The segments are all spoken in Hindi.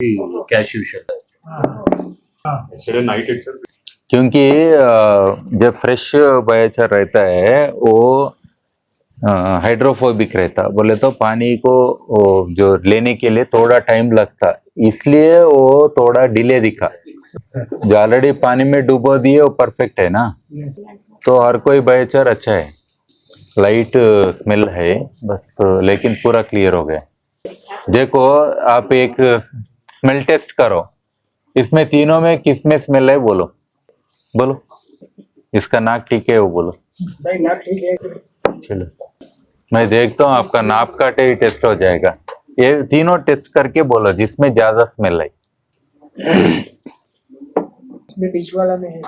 कैश्यू शेड नाइट इटसेल्फ, क्योंकि जब फ्रेश बायोचार रहता है वो हाइड्रोफोबिक रहता, बोले तो पानी को जो लेने के लिए थोड़ा टाइम लगता, इसलिए वो थोड़ा डिले दिखा। जो ऑलरेडी पानी में डुबो दिए वो परफेक्ट है ना, तो हर कोई बायोचार अच्छा है। लाइट स्मेल है बस, लेकिन पूरा क्लियर हो गया। देखो आप एक स्मेल टेस्ट करो, इसमें तीनों में किस में स्मेल है बोलो, बोलो। इसका नाक ठीक है वो बोलो। नहीं नाक ठीक है। चलो मैं देखता हूँ, आपका नाप का टेस्ट हो जाएगा। ये तीनों टेस्ट करके बोलो जिसमें ज्यादा स्मेल है। इसमें बीच वाला में है।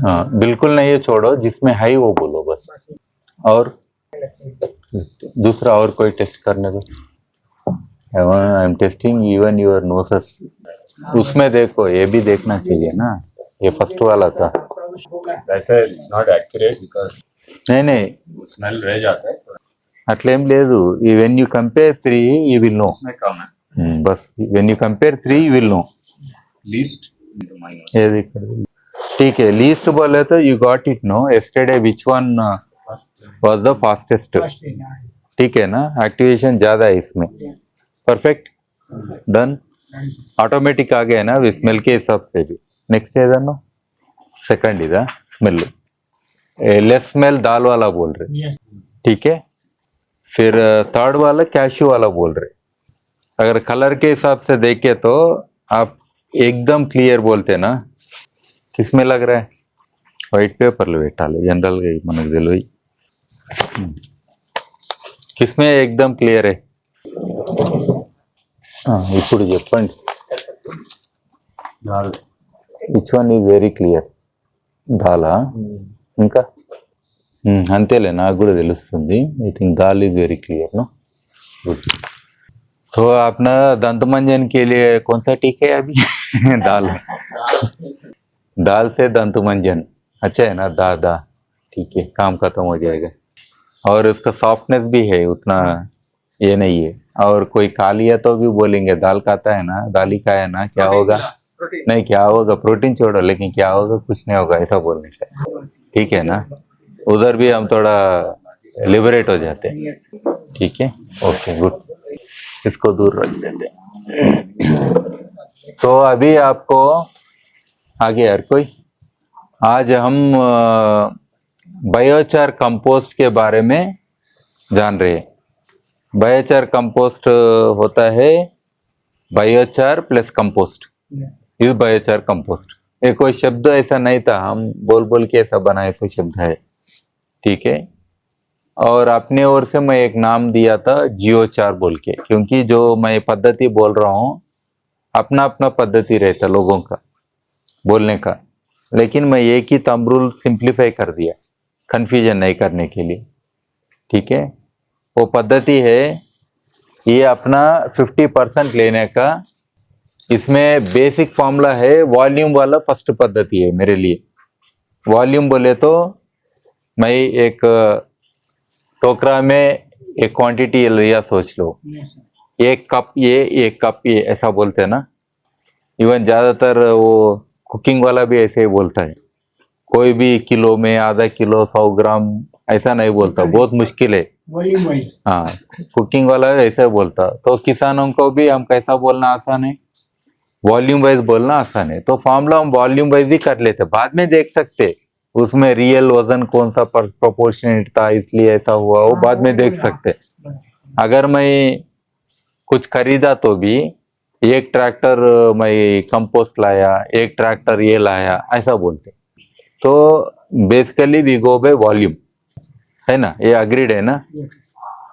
हाँ बिल्कुल नहीं, ये छोड़ो, जिसमें है वो बोलो बस। और दूसरा और कोई टेस्ट करने दो। I am testing even your noses. उसमें देखो, ये भी देखना चाहिए ना, ये फर्स्ट वाला था। वैसे इट्स नॉट एक्यूरेट बिकॉज नहीं स्मेल रह जाता है, అట్లేం లేదు, when you compare 3 you will know. उसमें कम है, बस when you compare 3 you will know. Least into minus. ये देखो, ठीक है, लीस्ट बोले तो you got it no, yesterday which one was the fastest, ठीक है ना, एक्टिवेशन ज्यादा है इसमें, परफेक्ट डन, ऑटोमेटिक आ गया ना स्मेल के हिसाब से भी। नेक्स्ट ఏదన్నా सेकंड इधर स्मेल, लेस स्मेल दाल वाला बोल रहे, ठीक है। फिर थर्ड वाला कैश्यू वाला बोल रहे। अगर कलर के हिसाब से देखे तो आप एकदम क्लियर बोलते ना, किसमें लग रहा है, వైట్ పేపర్లు పెట్టాలి జనరల్గా మనకు తెలియదు, किसमें एकदम क्लियर है, ఇప్పుడు చెప్పండి which one is very clear, దాలా ఇంకా అంతేలే, నాకు కూడా తెలుస్తుంది। I think dal is very clear no, good. तो अपना दंत मंजन के लिए कौन सा टीका है अभी? दाल, दाल से दंत मंजन अच्छा है ना, दा, ठीक है, काम खत्म हो जाएगा। और उसका सॉफ्टनेस भी है, उतना ये नहीं है। और कोई खा लिया तो भी बोलेंगे दाल खाता है ना, दाल ही खाया ना, क्या होगा, नहीं क्या होगा, प्रोटीन छोड़ो, लेकिन क्या होगा, कुछ नहीं होगा, ऐसा बोलने का, ठीक है ना। उधर भी हम थोड़ा लिबरेट हो जाते हैं, ठीक है, ओके गुड, इसको दूर रख देते हैं। तो अभी आपको आगे यार कोई, आज हम बायोचार कंपोस्ट के बारे में जान रहे हैं। बायोचार कंपोस्ट होता है बायोचार प्लस कंपोस्ट, इस बायोचार कंपोस्ट, ये कोई शब्द ऐसा नहीं था, हम बोल बोल के ऐसा बनाए कोई शब्द है, ठीक है। और अपने ओर से मैं एक नाम दिया था जियोचार बोल के, क्योंकि जो मैं पद्धति बोल रहा हूँ अपना अपना पद्धति रहता लोगों का बोलने का, लेकिन मैं एक ही थंब रूल सिंप्लीफाई कर दिया कंफ्यूजन नहीं करने के लिए, ठीक है। वो पद्धति है, ये अपना 50% लेने का, इसमें बेसिक फॉर्मूला है, वॉल्यूम वाला फर्स्ट पद्धति है मेरे लिए। वॉल्यूम बोले तो मैं एक टोकरा में एक क्वांटिटी लिया, सोच लो एक कप ये, एक कप ये, ऐसा बोलते हैं ना। इवन ज्यादातर वो कुकिंग वाला भी ऐसे ही बोलता है, कोई भी किलो में, आधा किलो, 100 ग्राम ऐसा नहीं बोलता, बहुत मुश्किल है। हाँ, कुकिंग वाला ऐसे बोलता, तो किसानों को भी हम कैसा बोलना आसान है, वॉल्यूम वाइज बोलना आसान है। तो फॉर्मूला हम वॉल्यूम वाइज ही कर लेते, बाद में देख सकते उसमें रियल वजन कौन सा प्रोपोर्शनेट था इसलिए ऐसा हुआ, वो बाद में देख सकते। अगर मैं कुछ खरीदा तो भी एक ट्रैक्टर मैं कंपोस्ट लाया, एक ट्रैक्टर ये लाया, ऐसा बोलते। तो basically we go by volume, है ना, ये अग्रीड है ना।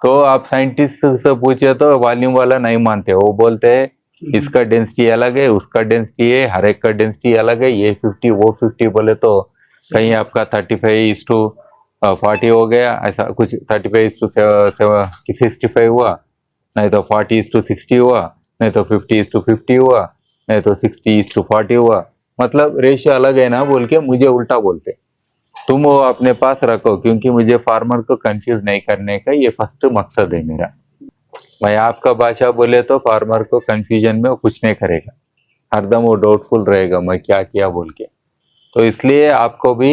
तो आप साइंटिस्ट से पूछे तो वॉल्यूम वाला नहीं मानते, वो बोलते हैं इसका डेंसिटी अलग है, उसका डेंसिटी है, हर एक का डेंसिटी अलग है, ये 50 वो 50 बोले तो कहीं आपका 35:40 हो गया, ऐसा कुछ 35:65 हुआ, नहीं तो 40:60 हुआ, नहीं तो 50:50 हुआ, नहीं तो 60:40 हुआ, मतलब रेशियो अलग है ना बोल के मुझे उल्टा बोलते। तुम वो अपने पास रखो, क्योंकि मुझे फार्मर को कंफ्यूज नहीं करने का ये फर्स्ट मकसद है मेरा, मैं आपका भाषा बोले तो फार्मर को कंफ्यूजन में वो कुछ नहीं करेगा, हरदम वो डाउटफुल रहेगा मैं क्या किया बोल के। तो इसलिए आपको भी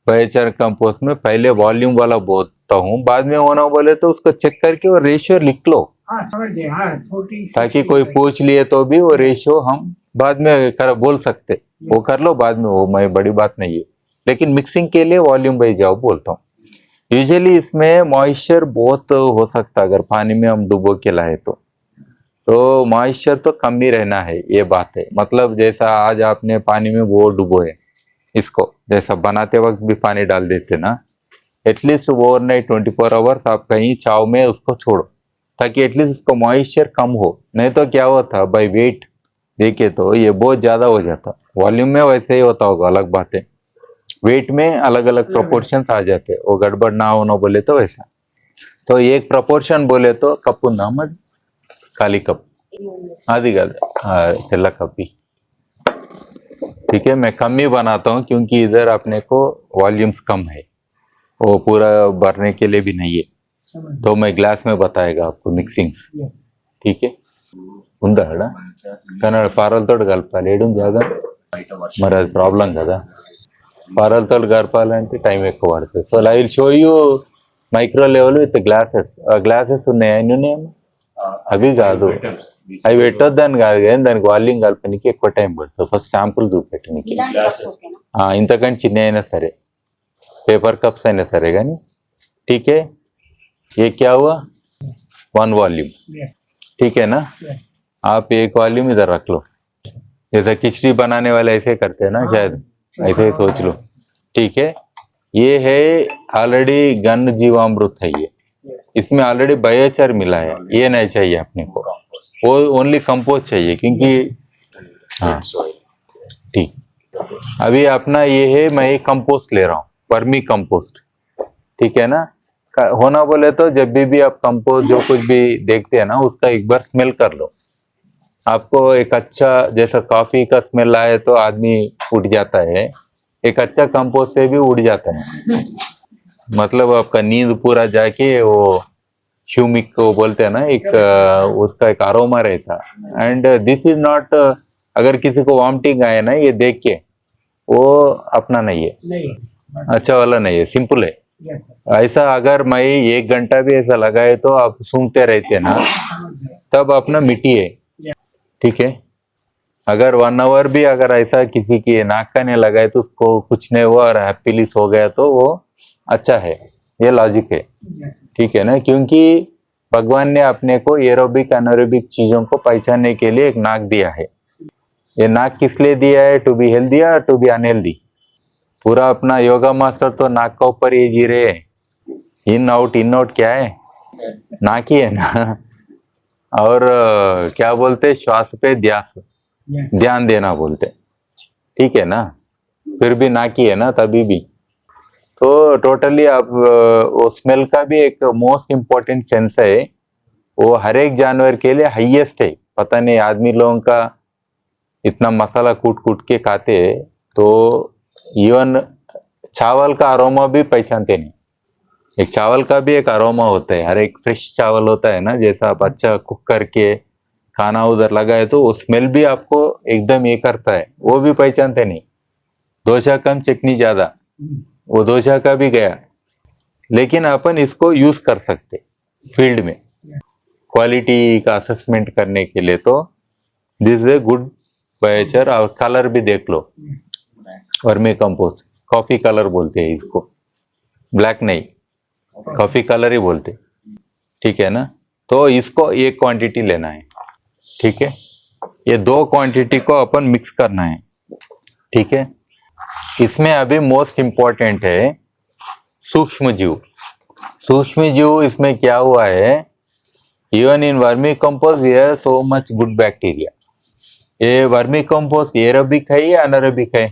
बायोचार कंपोस्ट में पहले वॉल्यूम वाला बोलता हूँ, बाद में होना बोले तो उसको चेक करके वो रेशियो लिख लो, हाँ समझ गए, हाँ 40 ताकि कोई पूछ लिए तो भी वो रेशियो हम बाद में कर बोल सकते, वो कर लो बाद में, वो मैं बड़ी बात नहीं है। लेकिन मिक्सिंग के लिए वॉल्यूम बाई जाओ बोलता हूँ। यूजुअली इसमें मॉइस्चर बहुत हो सकता है, अगर पानी में हम डुबो के लाए तो मॉइस्चर तो कम ही रहना है, ये बात है। मतलब जैसा आज आपने पानी में वो डुबोए, इसको जैसा बनाते वक्त भी पानी डाल देते ना, एटलीस्ट ओवरनाइट 24 आवर्स आप कहीं छाव में उसको छोड़ो, ताकि एटलीस्ट उसको मॉइस्चर कम हो। नहीं तो क्या होता बाई वेट देखे तो ये बहुत ज्यादा हो जाता, वॉल्यूम में वैसे ही होता होगा, अलग बात है, वेट में अलग अलग प्रोपोर्शन आ जाते, वो गड़बड़ ना होना बोले तो वैसा। तो एक प्रपोर्शन बोले तो कप ఉందా మరి खाली कप आदि तेला कप ही ठीक है। मैं कम ही बनाता हूँ क्योंकि इधर अपने को वॉल्यूम्स कम है, वो पूरा भरने के लिए भी नहीं है, समझ तो मैं ग्लास में बताएगा आपको मिक्सिंग्स, गए। ठीक है। ఉందా కన్నడ పారలతో కలపాలి, ఏడు జాగా మరి అది ప్రాబ్లం కదా, పారలతో కలపాలంటే టైం ఎక్కువ పడుతుంది. So I will show you micro level with glasses. Glasses ఉన్నాయా, ఎన్ని ఉన్నాయమ్మా? అవి కాదు, అవి పెట్టొద్దని కాదు కానీ దానికి వాల్యూమ్ కలపడానికి ఎక్కువ టైం పడుతుంది. ఫస్ట్ శాంపుల్ చూపెట్టడానికి, ఇంతకంటే చిన్న అయినా సరే, పేపర్ కప్స్ అయినా సరే కానీ, ठीक है। ये क्या हुआ, 1 वॉल्यूम, Yes, ठीक है ना। yes. आप एक वॉल्यूम इधर रख लो, जैसा खिचड़ी बनाने वाले ऐसे करते हैं ना, शायद ऐसे ही सोच लो, ठीक है। ये है ऑलरेडी गन जीवामृत है ये, Yes. इसमें ऑलरेडी बायोचार मिला है, ये नहीं चाहिए अपने को, वो ओनली कंपोस्ट चाहिए क्योंकि हाँ ठीक। अभी अपना ये है, मैं एक कंपोस्ट ले रहा हूँ, वर्मी कंपोस्ट, ठीक है ना। होना बोले तो जब भी आप कंपोस्ट जो कुछ भी देखते हैं ना, उसका एक बार स्मेल कर लो, आपको एक अच्छा, जैसा कॉफी का स्मेल आए तो आदमी उठ जाता है, एक अच्छा कंपोस्ट से भी उठ जाता है, मतलब आपका नींद पूरा जाके वो ह्यूमिक को बोलते हैं ना, एक उसका एक अरोमा रहता। एंड दिस इज नॉट, अगर किसी को वॉमिटिंग आए ना, ये देख के वो अपना नहीं है, नहीं, अच्छा वाला नहीं है, सिंपल है। yes, sir. ऐसा अगर मैं 1 घंटा भी ऐसा लगाए तो आप सूंघते रहते ना, समझ गए। तब अपना मिट्टी है, ठीक है। अगर 1 आवर भी अगर ऐसा किसी की नाक का नहीं लगाए तो उसको कुछ नहीं हुआ और हैप्पीली सो गया तो वो अच्छा है, ये लॉजिक है, Yes, sir. ठीक है ना। क्योंकि भगवान ने अपने को एरोबिक अनएरोबिक चीजों को पहचानने के लिए एक नाक दिया है। ये नाक किस लिए दिया है, टू बी हेल्दी या टू बी अनहेल्दी। पूरा अपना योगा मास्टर तो नाक का ऊपर ही जी रहे हैं, इन आउट क्या है, नाक ही है ना। और क्या बोलते, श्वास पे Yes. ध्यान देना बोलते, ठीक है ना। फिर भी नाक ही है ना तभी भी। तो टोटली आप वो स्मेल का भी एक मोस्ट इम्पोर्टेंट सेंस है, वो हर एक जानवर के लिए हाईएस्ट है। पता नहीं आदमी लोगों का इतना मसाला कूट के खाते हैं तो इवन चावल का अरोमा भी पहचानते नहीं। एक चावल का भी एक अरोमा होता है, हर एक फ्रेश चावल होता है ना, जैसा आप अच्छा कुक करके खाना उधर लगाए तो वो स्मेल भी आपको एकदम ये करता है, वो भी पहचानते नहीं। डोसा कम चटनी ज्यादा, वो डोसा का भी गया, लेकिन अपन इसको यूज कर सकते फील्ड में क्वालिटी का असेसमेंट करने के लिए। तो this is a good biochar. और कलर भी देख लो, वर्मी कंपोस्ट कॉफी कलर बोलते हैं इसको, ब्लैक नहीं, कॉफी कलर ही बोलते, ठीक है ना। तो इसको एक क्वांटिटी लेना है, ठीक है। ये 2 क्वांटिटी को अपन मिक्स करना है, ठीक है। इसमें अभी मोस्ट इम्पोर्टेंट है सूक्ष्म जीव। सूक्ष्म जीव इसमें क्या हुआ है, even in vermicompost we have so much good bacteria. ये वर्मी कंपोस्ट एरोबिक है या अनएरोबिक है?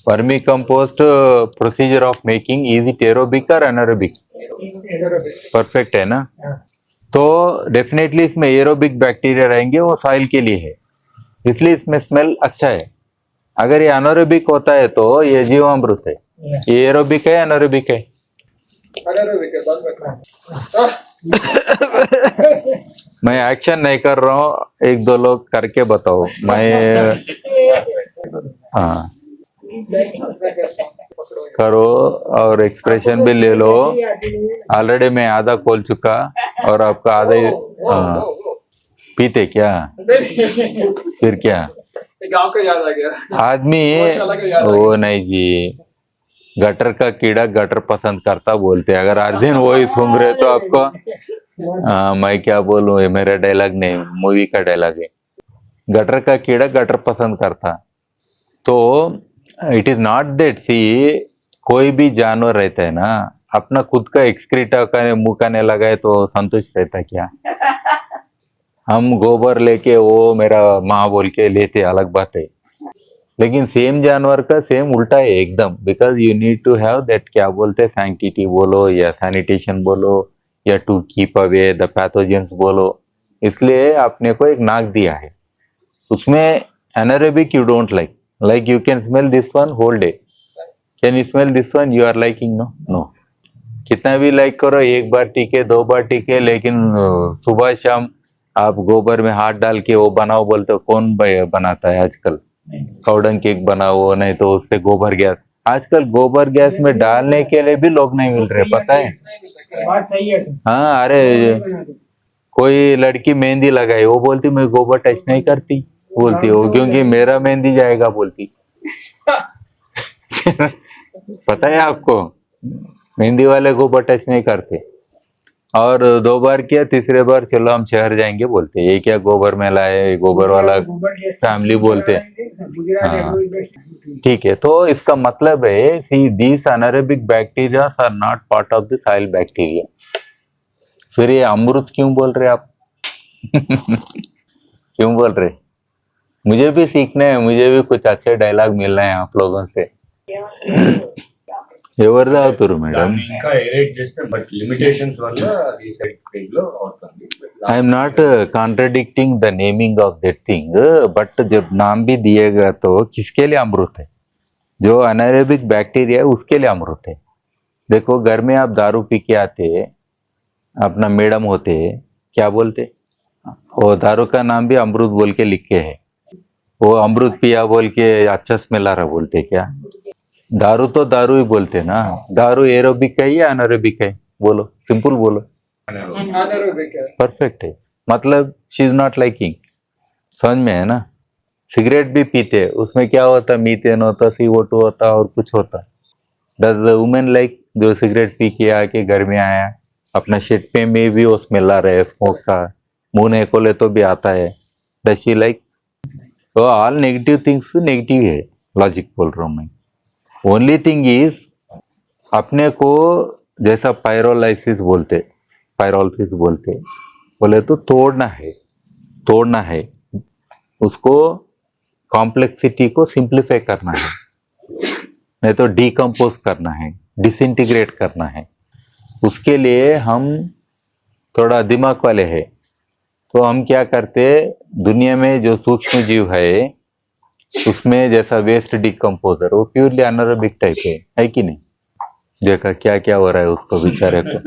Vermicompost procedure of making, is it aerobic और अनएरोबिक? परफेक्ट है ना। हाँ, तो डेफिनेटली इसमें एरोबिक बैक्टीरिया रहेंगे, वो सॉइल के लिए है, इसलिए इसमें स्मेल अच्छा है। अगर ये अनएरोबिक होता है तो ये जीवामृत है। yes. ये एरोबिक है अनएरोबिक है? मैं एक्शन नहीं कर रहा हूँ, एक दो लोग करके बताओ। मैं हाँ करो और एक्सप्रेशन भी ले लो। ऑलरेडी मैं आधा खोल चुका और आपका आधा ही हाँ। पीते क्या फिर क्या गांव का याद आ गया। आदमी गौशाला का याद आ वो नहीं जी, गटर का कीड़ा गटर पसंद करता बोलते हैं। अगर हर दिन वही सूंघ रहे तो आपको मैं क्या बोलूं, ये मेरा डायलॉग नहीं, मूवी का डायलॉग है। गटर का कीड़ा गटर पसंद करता। तो इट इज नॉट दैट, सी कोई भी जानवर रहता है ना, अपना खुद का एक्सक्रीटा का मुंह करने लगाए तो संतुष्ट रहता क्या? हम गोबर लेके वो मेरा माँ बोल के लेते, अलग बात है। लेकिन सेम जानवर का सेम उल्टा है एकदम, because you need to have that, क्या बोलते हैं, सैंक्टिटी बोलो या सैनिटेशन बोलो या to keep away the pathogens बोलो। इसलिए आपने को एक नाक दिया है, उसमें anaerobic you don't like you can smell this one whole day, can you smell this one, you are liking? No no. कितना भी लाइक करो, एक बार टीके दो बार टीके, लेकिन सुबह शाम आप गोबर में हाथ डाल के वो बनाओ बोलते हो, कौन बनाता है आजकल? काउडंग केक बनाओ, नहीं तो उससे गोबर गैस। आजकल गोबर गैस में डालने के लिए भी लोग नहीं मिल रहे, पता है? बात सही है सर। हाँ, अरे कोई लड़की मेहंदी लगाई, वो बोलती मैं गोबर टच नहीं करती, बोलती वो क्योंकि मेरा मेहंदी जाएगा बोलती। पता है आपको, मेहंदी वाले गोबर टच नहीं करते। और दो बार किया, तीसरे बार चलो हम शहर जाएंगे बोलते, ये क्या गोबर में लाए, गोबर वाला फैमिली बोलते। हाँ ठीक है, तो इसका मतलब है see these anaerobic bacteria are not part of the soil bacteria. फिर ये अमृत क्यों बोल रहे आप? क्यों बोल रहे? मुझे भी सीखना है, मुझे भी कुछ अच्छे डायलॉग मिल रहे हैं आप लोगों से। ఎవరిది అవుతారు మేడం? దాన్ని ఇంకా ఎరేట్ చేస్తే బట్ లిమిటేషన్స్ వల్ల రీసెట్ పేజ్ లో అవుతుంది. I am not contradicting the naming of that thing, but जब नाम भी दिएगा तो किसके लिए अमृत है? जो अनारोबिक बैक्टीरिया है उसके लिए अमृत है। देखो घर में आप दारू पी के आते, अपना मैडम होते, क्या बोलते? वो दारू का नाम भी अमृत बोल के लिखे है, वो अमृत पिया बोल के अच्छा स्मेल आ रहा बोलते क्या? दारू तो दारू ही बोलते ना। दारू एरोबिक है या अनारोबिक है? बोलो, सिंपल बोलो। परफेक्ट है, मतलब शी इज नॉट लाइकिंग। समझ में है ना? सिगरेट भी पीते, उसमें क्या होता, मीथेन होता, CO2 होता और कुछ होता। Does women like? जो सिगरेट पी के आके घर में आया, अपना शेट पे में भी वो स्मेल आ रहा है स्मोक का, मुंह नहीं खोले तो भी आता है, डज शी लाइक? तो ऑल नेगेटिव थिंग्स नेगेटिव है, लॉजिक बोल रहा हूँ मैं। ओनली थिंग इज अपने को जैसा पायरोलाइसिस बोलते, पायरोलिसिस बोलते, बोले तो तोड़ना है उसको, कॉम्प्लेक्सिटी को सिंप्लीफाई करना है, नहीं तो डिकम्पोज करना है, डिसइंटीग्रेट करना है। उसके लिए हम थोड़ा दिमाग वाले हैं, तो हम क्या करते, दुनिया में जो सूक्ष्म जीव है उसमें जैसा वेस्ट डिकम्पोजर, वो प्योरली अनारोबिक टाइप है कि नहीं? देखा क्या क्या हो रहा है उसको बेचारे को।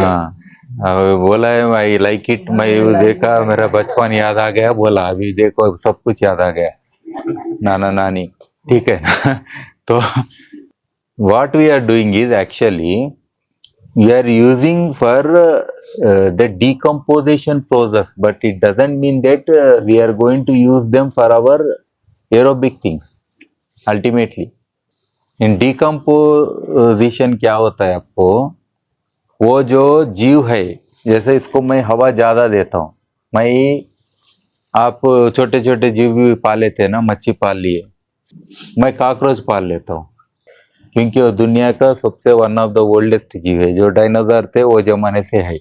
हाँ बोला है आई लाइक इट, मैं देखा मेरा बचपन याद आ गया, बोला अभी देखो सब कुछ याद आ गया, नाना नानी, ठीक है ना? तो what we are doing is actually we are using for the decomposition process, but it doesn't mean that we are going to use them for our aerobic things ultimately. In decomposition क्या होता है आपको, वो जो जीव है, जैसे इसको मैं हवा ज्यादा देता हूँ, मैं आप छोटे छोटे जीव भी पाले थे ना, मच्छी पाल लिए, मैं कॉकरोच पाल लेता हूँ क्योंकि वो दुनिया का सबसे वन ऑफ द ओल्डेस्ट जीव है, जो डायनासोर थे वो जमाने से है।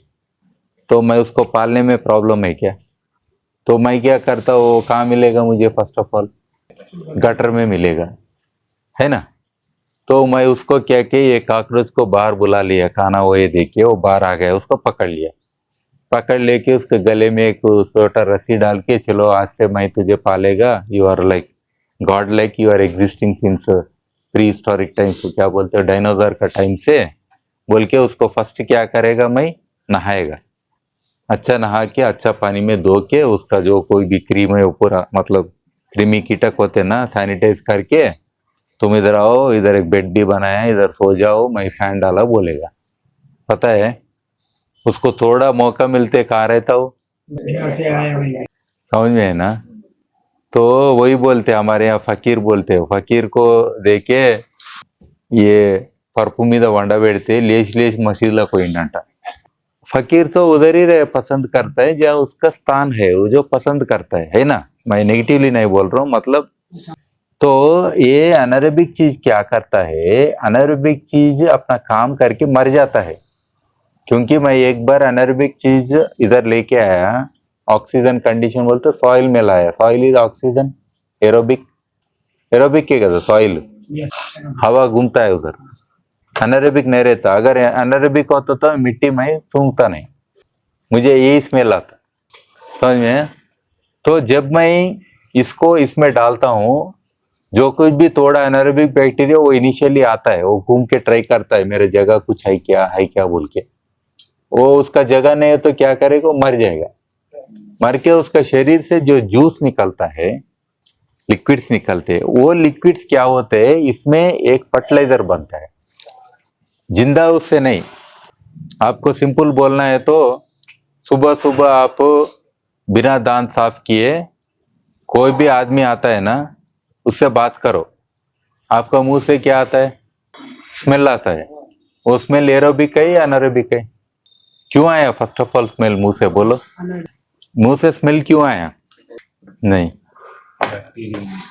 तो मैं उसको पालने में प्रॉब्लम है क्या? तो मैं क्या करता, वो कहाँ मिलेगा मुझे? फर्स्ट ऑफ ऑल गटर में मिलेगा, है ना? तो मैं उसको क्या कि ये कॉकरोच को बाहर बुला लिया, खाना वो ये देखिए वो बाहर आ गया, उसको पकड़ लिया, पकड़ लेके उसके गले में एक छोटा रस्सी डाल के, चलो आज से मैं तुझे पालेगा, you are like God, like you are existing since prehistoric time, क्या बोलते हो, डायनासोर का टाइम से बोल के उसको फर्स्ट क्या करेगा, मैं नहाएगा, अच्छा नहा के अच्छा पानी में धो के उसका जो कोई भी क्रीम है वो पूरा मतलब कृमि कीटक होते ना सैनिटाइज करके तुम इधर आओ, इधर एक बेड भी बनाया है, इधर सो जाओ, मैं फैन डाला बोलेगा। पता है उसको थोड़ा मौका मिलते कहाँ रहता हो, यहाँ से आया भाई। समझ में है ना। तो वही बोलते हमारे यहाँ फकीर बोलते हैं, फकीर को देके ये परफू మీద వండ పెడితే లేచి లేచి मसीला कोई नाटा। फकीर तो उधर ही रहे पसंद करता है जहाँ उसका स्थान है, वो जो पसंद करता है ना। मैं नेगेटिवली नहीं बोल रहा हूँ मतलब। तो ये अनारोबिक चीज क्या करता है, अनारोबिक चीज अपना काम करके मर जाता है। क्योंकि मैं एक बार अनारोबिक चीज इधर लेके आया, ऑक्सीजन कंडीशन बोलते सॉइल में लाया, soil is oxygen, aerobic, aerobic क्या कहते सॉइल, हवा घूमता है उधर, अनारोबिक नहीं रहता। अगर अनारोबिक होता तो मिट्टी में सूंघता नहीं, मुझे यही स्मेल आता, समझ में। तो जब मैं इसको इसमें डालता हूँ, जो कुछ भी थोड़ा एनारोबिक बैक्टीरिया वो इनिशियली आता है, वो घूम के ट्राई करता है मेरे जगह कुछ है क्या बोल के। वो उसका जगह नहीं है तो क्या करेगा, मर जाएगा। मर के उसका शरीर से जो जूस निकलता है, लिक्विड्स निकलते हैं, वो लिक्विड्स क्या होते हैं, इसमें एक फर्टिलाइजर बनता है, जिंदा उससे नहीं। आपको सिंपल बोलना है तो सुबह सुबह आप बिना दांत साफ किए कोई भी आदमी आता है ना, उससे बात करो, आपका मुंह से क्या आता है, स्मेल आता है। वो स्मेल एरोबिक है या अनारोबिक है? क्यों आया फर्स्ट ऑफ ऑल स्मेल मुंह से, बोलो मुंह से स्मेल क्यों आया? नहीं,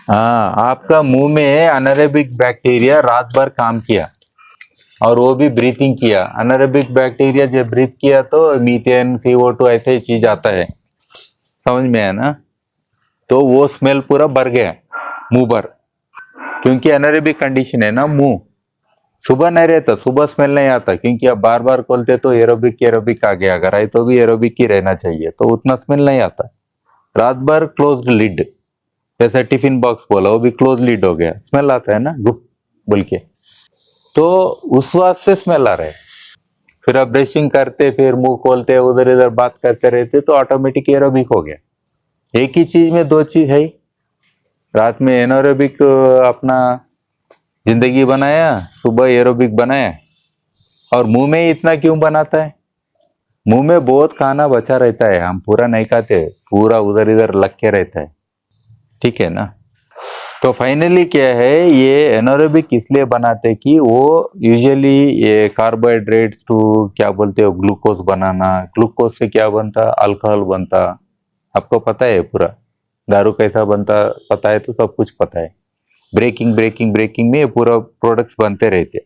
हाँ आपका मुंह में अनारोबिक बैक्टीरिया रात भर काम किया और वो भी ब्रीथिंग किया। अनारोबिक बैक्टीरिया जब ब्रीथ किया तो मीथेन CO2 ऐसे चीज आता है, समझ में है ना। तो वो स्मेल पूरा भर गया मुंह भर, क्योंकि अनारोबिक कंडीशन है ना मुंह। सुबह नहीं रहता, सुबह स्मेल नहीं आता, क्योंकि अब बार बार खोलते तो एरोबिक आ गया, अगर आए तो भी एरोबिक ही रहना चाहिए, तो उतना स्मेल नहीं आता। रात भर क्लोज्ड लिड, जैसे टिफिन बॉक्स बोला वो भी क्लोज लिड हो गया, स्मेल आता है ना गुप बोल के, तो उस वास्ते से स्मेल आ रहा है। फिर आप ब्रशिंग करते, फिर मुंह खोलते, उधर इधर बात करते रहते, तो ऑटोमेटिक एरोबिक हो गया। एक ही चीज में दो चीज है, रात में एनारोबिक अपना जिंदगी बनाया, सुबह एरोबिक बनाया। और मुंह में ही इतना क्यों बनाता है? मुंह में बहुत खाना बचा रहता है, हम पूरा नहीं खाते, पूरा उधर इधर लग के रहता है, ठीक है ना। तो फाइनली क्या है, ये एनारोबिक इसलिए बनाते कि वो यूजुअली ये कार्बोहाइड्रेट्स टू क्या बोलते हो ग्लूकोज बनाना, ग्लूकोज से क्या बनता, अल्कोहल बनता। आपको पता है पूरा दारू कैसा बनता, पता है तो सब कुछ पता है। ब्रेकिंग में ये पूरा प्रोडक्ट्स बनते रहते,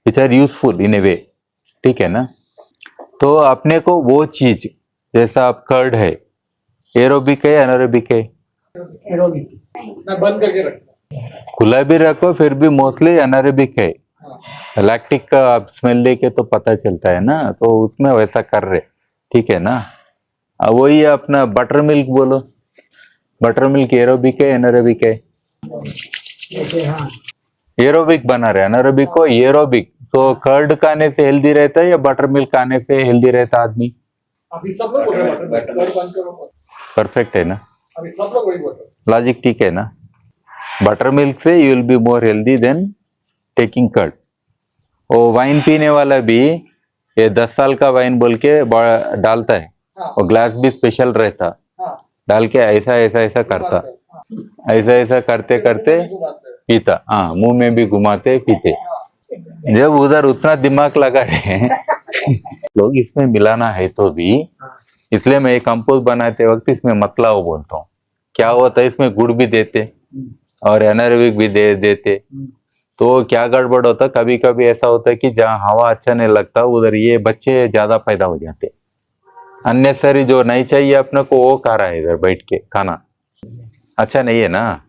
विच आर यूजफुल इन ए वे, ठीक है ना। तो अपने को वो चीज, जैसा आप कर्ड है, एरोबिक है एनारोबिक है? एरोबिक। मैं बंद करके रखता खुला भी रखो फिर भी मोस्टली एनारोबिक है। लैक्टिक का आप स्मेल देके तो पता चलता है ना, तो उसमें वैसा कर रहे, ठीक है ना। अब वही अपना बटर मिल्क बोलो, बटर मिल्क एरोबिक है एनारोबिक है? जैसे हाँ, एरोबिक बना रहे, एनारोबिक को एरोबिक। तो कर्ड खाने से हेल्दी रहता है या बटर मिल्क खाने से हेल्दी रहता आदमी? अभी सब लोग बोल रहे हैं बटर बंद करो, परफेक्ट है ना, अभी सब लोग वही बोल रहे हैं। लॉजिक ठीक है ना। बटर मिल्क से you will be more healthy than taking curd. वो वाइन पीने वाला भी ये 10 साल का वाइन बोल के डालता है, हाँ, और ग्लास भी स्पेशल रहता, हाँ, डाल के ऐसा ऐसा ऐसा करता, हाँ, ऐसा ऐसा करते करते पीता, हाँ मुंह में भी घुमाते पीते। जब उधर उतना दिमाग लगा रहे लोग इसमें मिलाना है तो भी, इसलिए मैं कंपोस्ट बनाते वक्त इसमें मतलाओ बोलता हूँ। क्या होता है, इसमें गुड़ भी देते और एनारोबिक भी देते, तो क्या गड़बड़ होता, कभी कभी ऐसा होता है कि जहाँ हवा अच्छा नहीं लगता उधर ये बच्चे ज्यादा पैदा हो जाते, अननेसरी जो नहीं चाहिए अपने को वो खा रहा है इधर बैठ के, खाना अच्छा नहीं है ना,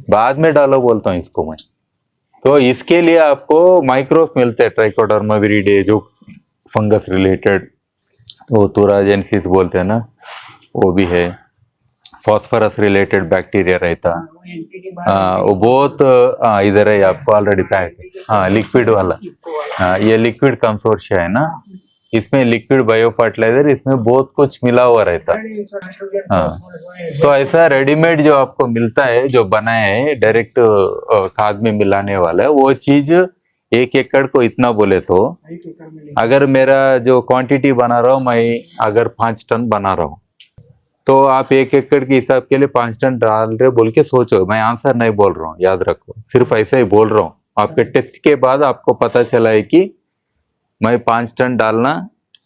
बाद में डालो बोलता हूँ इसको मैं। तो इसके लिए आपको माइक्रोस मिलते हैं, ट्राइकोडर्मा विरिडे जो फंगस रिलेटेड, वो तुराजेंसिस बोलते हैं ना, वो भी है। फॉस्फोरस रिलेटेड बैक्टीरिया रहता। वो NPK बार वो बहुत इधर है आपको ऑलरेडी पैक। हाँ लिक्विड वाला। हाँ ये लिक्विड कंसोर्शिया है ना, इसमें लिक्विड बायो फर्टिलाइजर, इसमें बहुत कुछ मिला हुआ रहता। हाँ तो ऐसा रेडीमेड जो आपको मिलता है, जो बना है डायरेक्ट खाद में मिलाने वाला है, वो चीज 1 एकड़ को इतना बोले तो अगर मेरा जो क्वांटिटी बना रहा हूँ मैं, अगर 5 टन बना रहा हूँ तो आप 1 एकड़ के हिसाब के लिए 5 टन डाल रहे बोल के सोचो। मैं आंसर नहीं बोल रहा हूँ, याद रखो, सिर्फ ऐसा ही बोल रहा हूँ। आपके टेस्ट के बाद आपको पता चला है कि मैं 5 टन डालना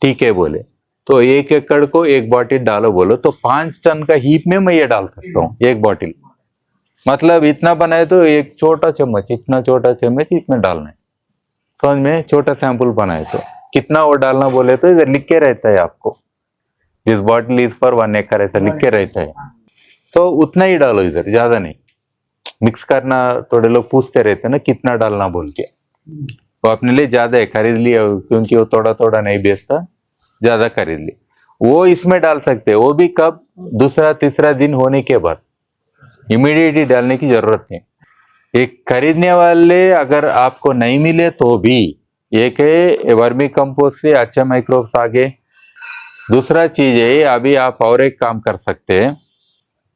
ठीक है बोले, तो 1 एकड़ को 1 बॉटल डालो बोलो तो 5 टन का हीप में मैं ये डाल सकता हूँ 1 बॉटल। मतलब इतना बनाए तो एक छोटा चम्मच, इतना छोटा चम्मच इसमें डालना है, समझ में? छोटा सैंपल बनाए तो कितना वो डालना बोले तो इधर लिख के रहता है आपको, दिस बॉटल इज फॉर 1 एकड़, ऐसा लिख के रहता है। तो उतना ही डालो इधर, ज्यादा नहीं मिक्स करना। थोड़े लोग पूछते रहते हैं ना कितना डालना बोल के, तो अपने लिए ज्यादा है, खरीद लिया क्योंकि वो थोड़ा थोड़ा नहीं बेचता, ज्यादा खरीद ली। वो इसमें डाल सकते हैं, वो भी कब? दूसरा तीसरा दिन होने के बाद, इमीडिएटली डालने की जरूरत नहीं। एक खरीदने वाले अगर आपको नहीं मिले तो भी, एक है वर्मी कंपोस्ट से अच्छा माइक्रोब्स आगे। दूसरा चीज है, अभी आप और एक काम कर सकते हैं,